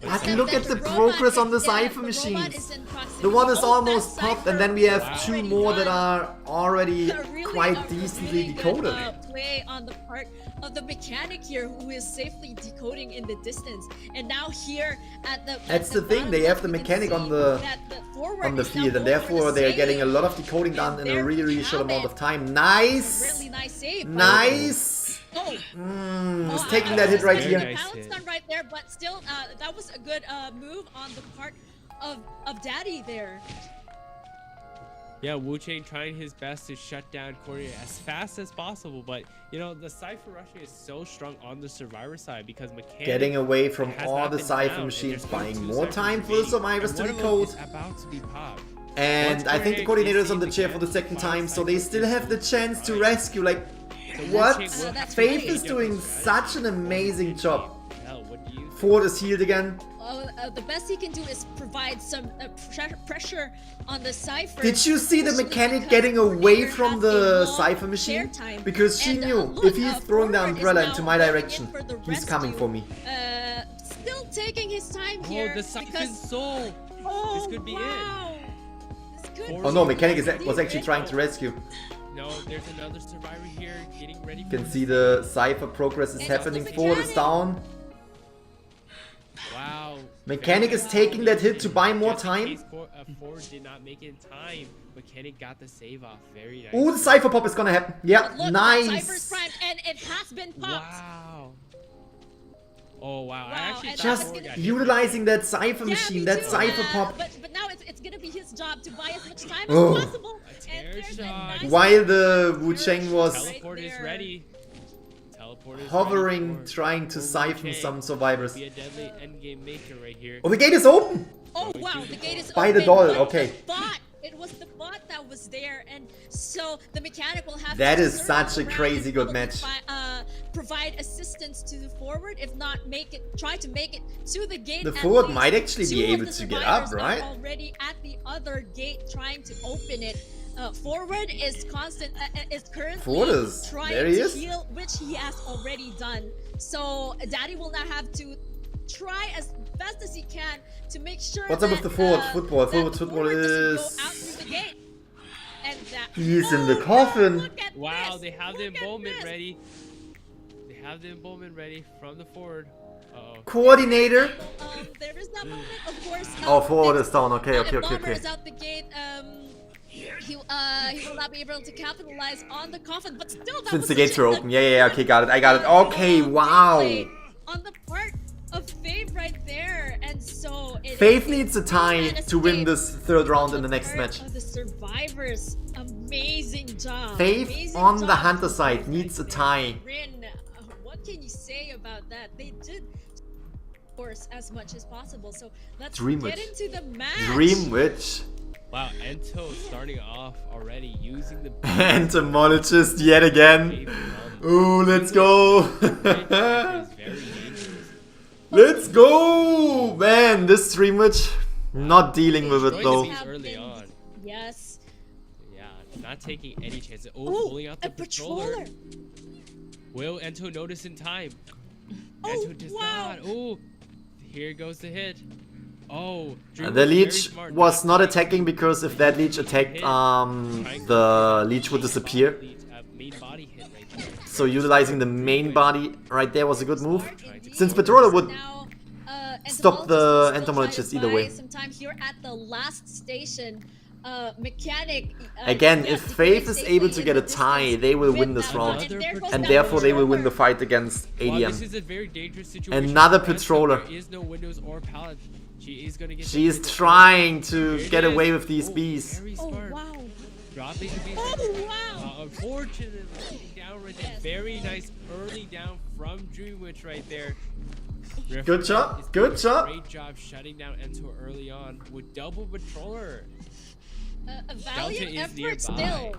But Except look that at the robot progress on the is- yeah, Cypher the robot machines. is in proximity. The one is Oh, almost that popped, and Cypher then we have is 2 already more that done. are already Really quite a decently really decoded. Good, play on the part of the mechanic here, who is safely decoding in the distance. And now here at the That's the thing, they have the mechanic on the field, and therefore they are getting a lot of decoding done in a really, really short amount of time. Nice! Really nice save. Nice! Oh. He's taking that hit right Very here. nice Balance hit. done right there, but still, that was a good move on the part of Daddy there. Yeah, Wu Chang trying his best to shut down Coordinator as fast as possible, but you know the Cypher rushing is so strong on the Survivor side because Mechanic Getting away from has all not the been Cypher down, and machines, there's no buying 2 more Cyphers time for the remaining, Survivors and to one of them decode. is about to be popped. And Once I think the Coordinator coordinator is gets on the seen chair for the again, second final time, so they Cypher still is have the chance to right. rescue. Like, So what? Wu Chang will have to Faith play is a doing different such an amazing job. Hell, what do you Ford is healed again. The best he can do is provide some pressure on the Cypher. Did you see the especially mechanic because getting away Coordinator from has the a long Cypher machine? chair time. Because she And, knew look, if he's throwing the Forward is umbrella now into my going in direction, for the he's coming rescue. for me. Still taking his time Oh, here the Siphon because Soul! oh, This could be it. wow. This could Oh, Oh be no, mechanic it. was actually trying to rescue. No, there's another survivor here getting ready. You can see the Cypher progress is It's happening. the Ford is mechanic. down. Wow. Mechanic Very is taking that hit to buy more Just in time. case Ford did not make it in time. Mechanic got the save off. Very nice. Oh, the Cypher pop is gonna happen. Yeah, But look, Cypher's nice. primed and it has been popped. Wow. Oh wow. I Wow, actually and thought Just Ford got hit. utilizing that Cypher Yeah, machine, me that too. Cypher pop. But now it's gonna be his job to buy as much time Oh. as possible. A And tear there's a shot. nice While the Wu Chang was Teleport is there. ready. Teleport is hovering, ready for trying to Wu siphon Chang. some survivors. Be a deadly endgame maker right here. Oh, the gate is open! Oh wow, the gate is By the open, doll, but okay. the bot, it was the bot that was there, and so the mechanic will have That to is circle such a around crazy and good probably match. provide assistance to the forward, if not try to make it to the gate. The at forward least. might actually be 2 of able the to get up, survivors are right? already at the other gate trying to open it. Forward is currently Forward is- trying there he to is. heal, which he has already done. So Daddy will now have to try as best as he can to make sure. What's up with that, the forward football? that Forward the football doesn't is- go out through the gate. And that He's in the Oh, coffin. look at Wow, this, they have the look at embowelment this. ready. They have the embowelment ready from the forward. Uh-oh. Coordinator. There is that moment, of course. Oh, forward it's- is down. Okay, okay, okay, Bomber okay. is out the gate. He will not be able to capitalize on the coffin, but still, that Since was the gates such were a open. Yeah, okay, got it. I got it. Okay, wow. gameplay on the part of Fave right there, and so Fave needs a tie and to win escape this third round in the on next part match. of the survivors, amazing job. Fave Amazing on the job Hunter to side Fave needs a right tie. there. Rin, what can you say about that? They did force as much as possible. So let's Dream get Witch. into the match. Dream Witch. Wow, Ento starting off already using the Entomologist yet again. Ooh, let's go. Let's go. Man, this Dream Witch, not dealing with it though. Have early been- on. Yes. Yeah, not taking any chances. Oh, Oh, pulling out a the patroller. patroller. Will Ento notice in time? Oh, Ento does wow. not. Oh, here goes the hit. Oh, Dream The was very leech smart was not to attacking because if that leech attacked, the leech would disappear. Main body hit right there. So utilizing the main body right there was a good move. Since Patroller would Now, stop the Entomologist will still entomologist try to either way. buy some time here at the last station. Mechanic. Again, yeah, if decoding Fave is safely able to in get the a tie, distance they will with win this that round. one. There goes And that therefore they will win the patroller. fight against Well, this ADM. is a very dangerous situation. Another for Ento. patroller. There is no windows or pallet. She is gonna get. She's hit with the trying Here to it get is. away with these Oh, bees. Very Oh smart. wow. Dropping the bees. Oh wow. Unfortunately, down right there. Yes. Very nice early down from Dream Witch right there. Good job, Is good doing a job. Great job shutting down Ento early on with double patroller. A valiant is effort nearby. still.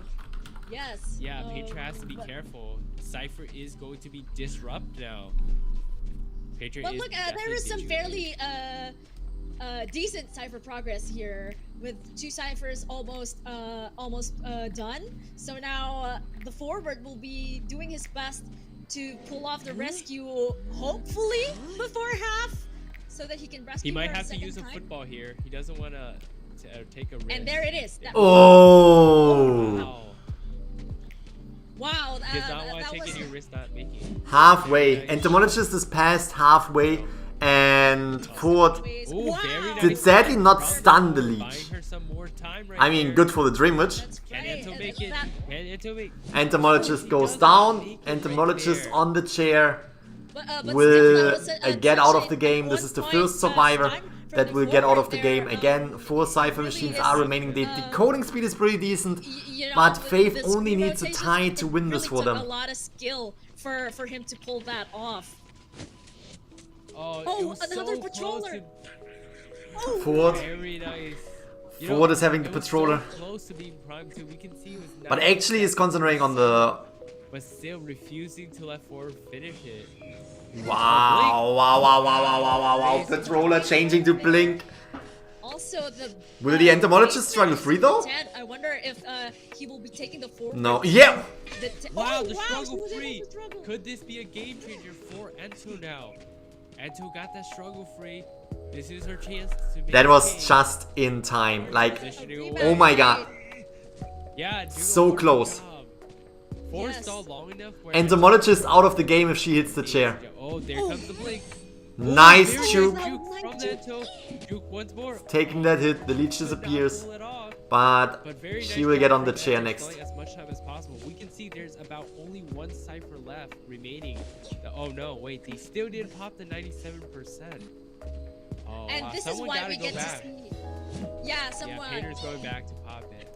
Yes. Yeah, Patriot has to be but- careful. Cypher is going to be disrupt now. Patriot But is look, there definitely is some situated. fairly decent cipher progress here, with 2 ciphers almost done. So now the forward will be doing his best to pull off the rescue, hopefully before half. so that he can rescue He might her have to second use a time. football here. He doesn't want to take a risk. And there it is. Oh! Wow. Wow, He does not want that to take was... any risk not making it. Halfway. Entomologist is past halfway. And Ford Ooh, Wow. very nice. did sadly not stun the Buying leech. her some more time right I mean, there. good for the Dream Witch. That's Can great. Ento make it? That- Can Ento make Entomologist goes down. Entomologist on the chair but will still, that was get out of such the a game. This is the 1 first point, survivor stun from that the will get out of forward the game. there. Again, 4 Cypher really machines is, are remaining. The decoding speed is pretty decent. You know, But with Fave the only screw needs a rotations, tie it to win this really for took them. a lot of skill for him to pull that off. Oh, Oh, it was another so close patroller. to- Oh, Ford. Very nice. You Ford is having the it was patroller. So close to being primed too. We can see it was But not- actually is concentrating on the... but still refusing to let Ford finish it. Wow, wow, wow, wow, wow, wow, wow, wow. Patroller changing to Blink. also the... Will the entomologist struggle free though? I wonder if he will be taking the forward. No. Yeah! Wow, the he struggle was able free. to struggle. Could this be a game changer for Ento now? Ento got that struggle free. This is her chance to make That the was game. just in time. Like, Positioning oh my god. Yeah, do a So wonderful close. job. Ford Yes. stalled long enough where Entomologist out of the game if she hits the chair. Oh, there comes the blink. Nice Very juke. nice juke from Ento. Juke once more. Taking that hit, the leech Could not disappears. pull it off. But But very she nice will job get on from the chair Ento, next. stalling as much time as possible. We can see there's about only 1 cipher left remaining. Oh no, wait, they still didn't pop the 97%. Oh, And wow. this Someone is why gotta we go get back. to see... Yeah, Yeah, someone... Painter's going back to pop it.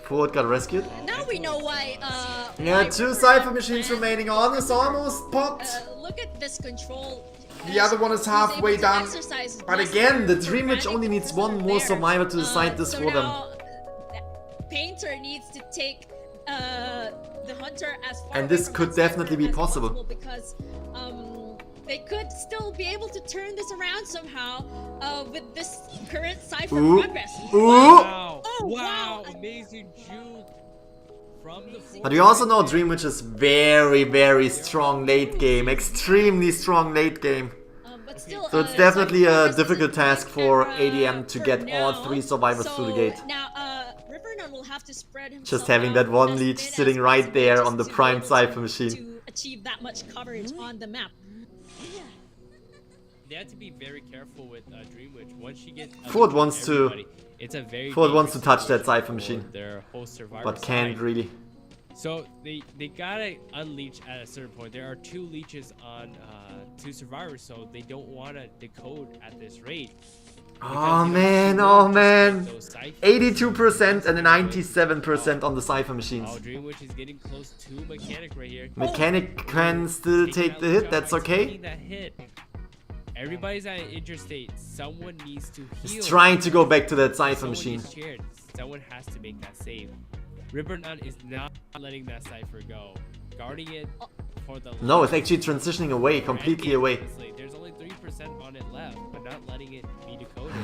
Ford got rescued. Now we know why, Yeah, why 2 River Cypher Run machines ran. remaining on. Is almost popped. Look at this control. The other one is He's halfway able to done. exercise But just again, the for Dream Witch granting only needs the one more there. survivor to decide this So for them. now, Painter needs to take the Hunter as far And away this from could that Cypher definitely be as possible. because they could still be able to turn this around somehow with this current Cypher Ooh. progress. Ooh. Wow! Oh, wow! wow. Amazing juke from the forward. But you also know Dream Witch is very, very strong late game. Extremely strong late game. But still, So it's definitely Cypher a progress difficult is task good for for, ADM to for get all now. 3 survivors through the So gate. Now, Rivernon will have to spread himself Just having out that one as leech thin as sitting right possible there just on the to be prime able Cypher to- machine. To achieve that much coverage on the map. They have to be very careful with Dream Witch. Once she gets Ford wants to- everybody, it's a very Ford wants to dangerous touch that situation Cypher machine. for their whole survivor But can't side. really. So they gotta unleash at a certain point. There are 2 leeches on 2 survivors, so they don't want to decode at this rate. Oh Because, you know, man, she oh will man. disrupt those ciphers. 82% and 97% on the Cypher machines. Oh, Dream Witch is getting close to Mechanic right here. Mechanic can still Taking take out the the hit, shot that's by okay. taking that hit. Everybody's at an injured state. Someone needs to heal. He's trying to go back to that Cypher Someone machine. needs cheered. Someone has to make that save. Ribbernut is not letting that cipher go. Guarding it for the No, it's actually transitioning away, completely away. There's only 3% on it left, but not letting it be decoded.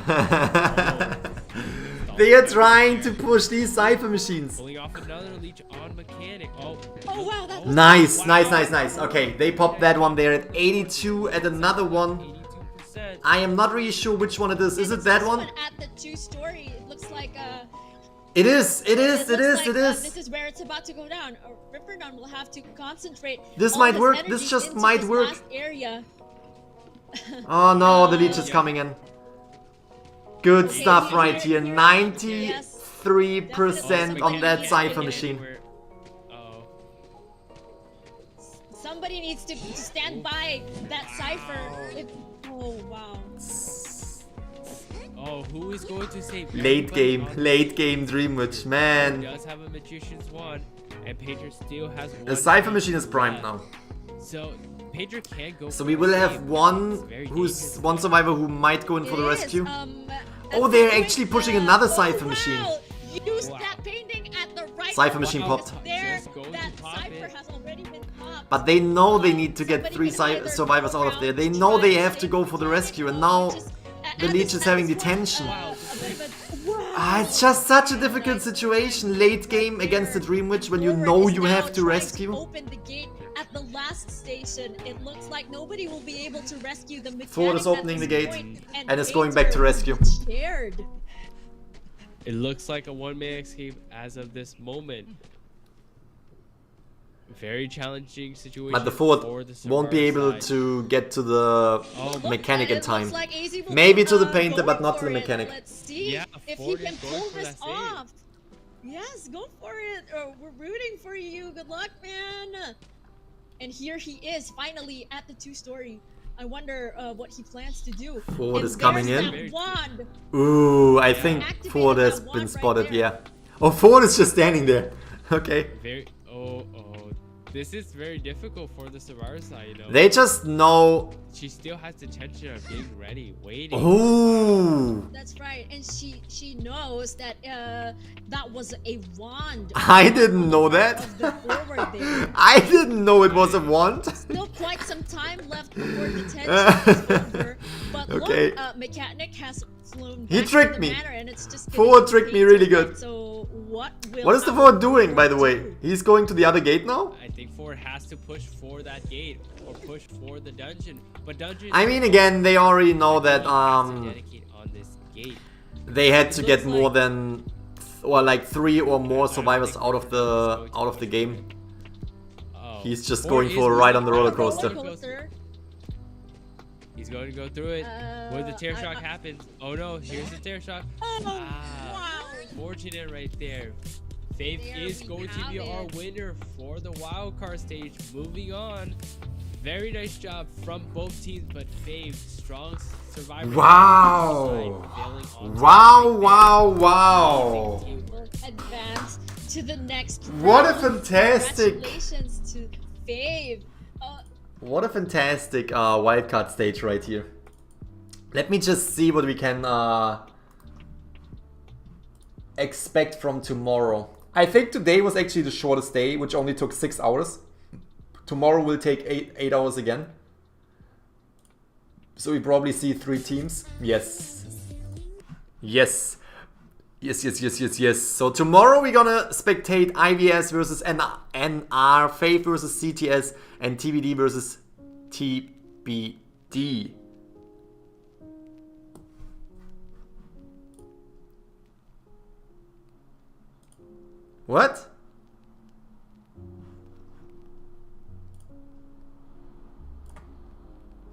They are trying to push these Cypher machines. Pulling off another leech on Mechanic. Oh, Oh wow, that Nice, Wow. nice, nice, nice. Okay, they popped that one there at 82 and another one. 82%. I am not really sure which one it is. Is it that one? At the 2-story, it looks like It is, it is, it is, looks like, it This is. is where it's about to go down. Rivernon will have to concentrate. This all might his work, energy this just into might this work. last area. Oh no, the leech is Yeah. coming in. Good Okay, stuff here, right here, here. here. 93% Yes. on that Mechanic Cypher can't machine. get anywhere. Oh. Somebody needs to stand by that cipher. Oh wow. Oh, who is going to save Late everybody game, on late game Dream Witch, He man. does have a Magician's Wand, and Painter still has one. The Cypher leech machine is primed left. now. So Painter can't go. So for we a will save. have It's one very who's dangerous. one survivor who might go in for the It is, rescue. at they're this actually point, pushing another oh, Cypher wow. machine. Use Wow. that painting at the right Cypher machine moment. popped. There, Just go to that pop cipher it. has already been popped. But they know they need to get Somebody 3 can either survivors go out of there. around They to know try they and have to save go for the Mechanic, rescue, and or now just- the at leech this is having point, detention. a bit of a- Ah, It's just such a difficult situation late game against the Dream Witch when you know you have to rescue. Open the gate at the last station. It looks like nobody will be able to rescue the mechanic. Ford is opening the gate and is going back to Painter rescue. Scared. It looks like a one-man escape as of this moment. Very challenging situation. But the Ford for the won't be Survivor able side. to get to the Look, mechanic in it time. looks like AZ will Maybe be, to the painter, going but not to for the it. mechanic. Let's see Yeah, if he Ford can is going pull for this that save. off. Yes, go for it. We're rooting for you. Good luck, man. And here he is, finally at the 2-story. I wonder what he plans to do. Ford And is coming there's in. that wand. Ooh, I think Activated Ford has that been wand right spotted, there. yeah. Oh, Ford is just standing there. Okay. Very. Oh. This is very difficult for the Survivor side, you know. They just know. She still has the tension of getting ready, waiting. Ooh. That's right, and she knows that that was a wand. I didn't know that. Of the forward there. I didn't know it was a wand. Still quite some time left before the tension is over. But Okay. look, Mechanic has flown He back tricked to the me. manor and it's just Ford getting tricked me painted really good. red. So what will What is the our Ford doing, by the way? do? He's going to the other gate now? I think Ford has to push for that gate or push for the dungeon. But dungeon. I mean, again, they already know that has to dedicate on this gate. they had to It get looks more like- than like 3 or more survivors out of the game. Oh, He's just Ford going is for a ride on the moving roller On coaster. roller coaster. He's going to go through it. When the tear shock I- happens. Oh no, here's the tear shock. Oh, Ah, wow. fortunate right there. Fave There is we going to be have our it. winner for the wildcard stage. Moving on. Very nice job from both teams, but Fave, strong survivor. Wow. side, failing on Wow, top right wow, there. wow. Amazing teamwork. Advance to the next What a round. fantastic- Congratulations to Fave. What a fantastic wildcard stage right here. Let me just see what we can expect from tomorrow. I think today was actually the shortest day, which only took 6 hours. Tomorrow will take 8 hours again. So we probably see 3 teams. Yes. Yes. Yes. So tomorrow we're gonna spectate IVS versus NR, Fave versus CTS, and TBD versus TBD. What?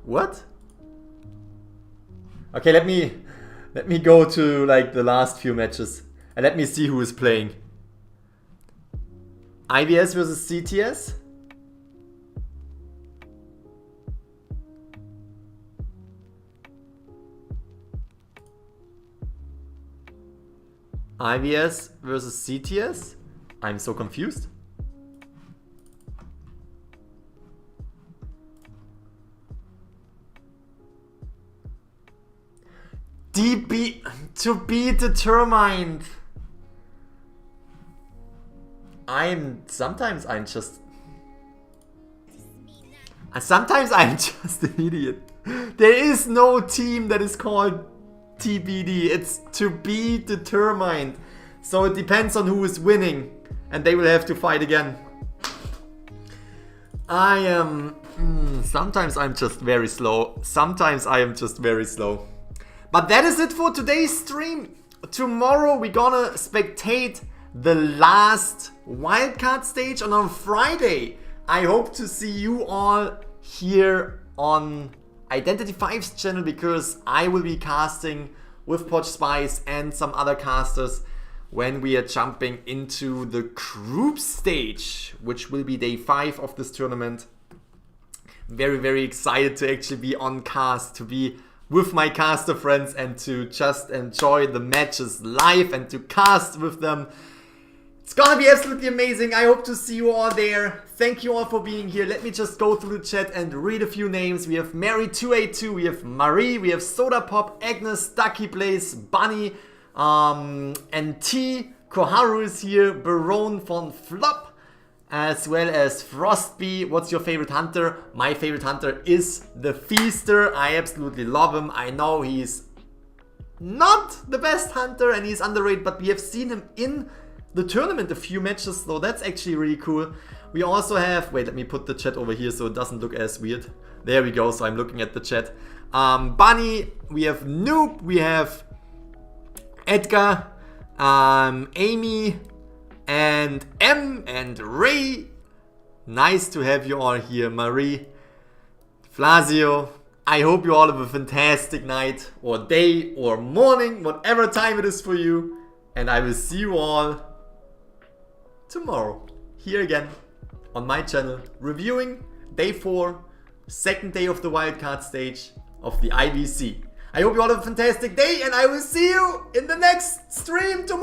What? Okay, let me go to like the last few matches and let me see who is playing. IVS versus CTS. IVS versus CTS? I'm so confused. DB to be determined. Sometimes I'm just an idiot. There is no team that is called TBD. It's to be determined. So it depends on who is winning, and they will have to fight again. I am. Sometimes I'm just very slow. Sometimes I am just very slow. But that is it for today's stream. Tomorrow we're gonna spectate the last wildcard stage, and on Friday I hope to see you all here on Identity 5's channel, because I will be casting with Poch Spice and some other casters when we are jumping into the group stage, which will be day 5 of this tournament. Very excited to actually be on cast, to be with my caster friends and to just enjoy the matches live and to cast with them. It's gonna be absolutely amazing. I hope to see you all there. Thank you all for being here. Let me just go through the chat and read a few names. We have Mary282, we have Marie, we have Soda Pop, Agnes, Ducky Blaze, Bunny, and T. Koharu is here, Baron von Flop, as well as Frostbee. What's your favorite hunter? My favorite hunter is the Feaster. I absolutely love him. I know he's not the best hunter and he's underrated, but we have seen him in the tournament a few matches, so that's actually really cool. We also have, wait, let me put the chat over here so it doesn't look as weird. There we go, so I'm looking at the chat. Bunny, we have Noob, we have Edgar, Amy, and M, and Ray. Nice to have you all here, Marie, Flavio. I hope you all have a fantastic night, or day, or morning, whatever time it is for you. And I will see you all tomorrow, here again, on my channel, reviewing day 4, second day of the wildcard stage of the IBC. I hope you all have a fantastic day, and I will see you in the next stream tomorrow.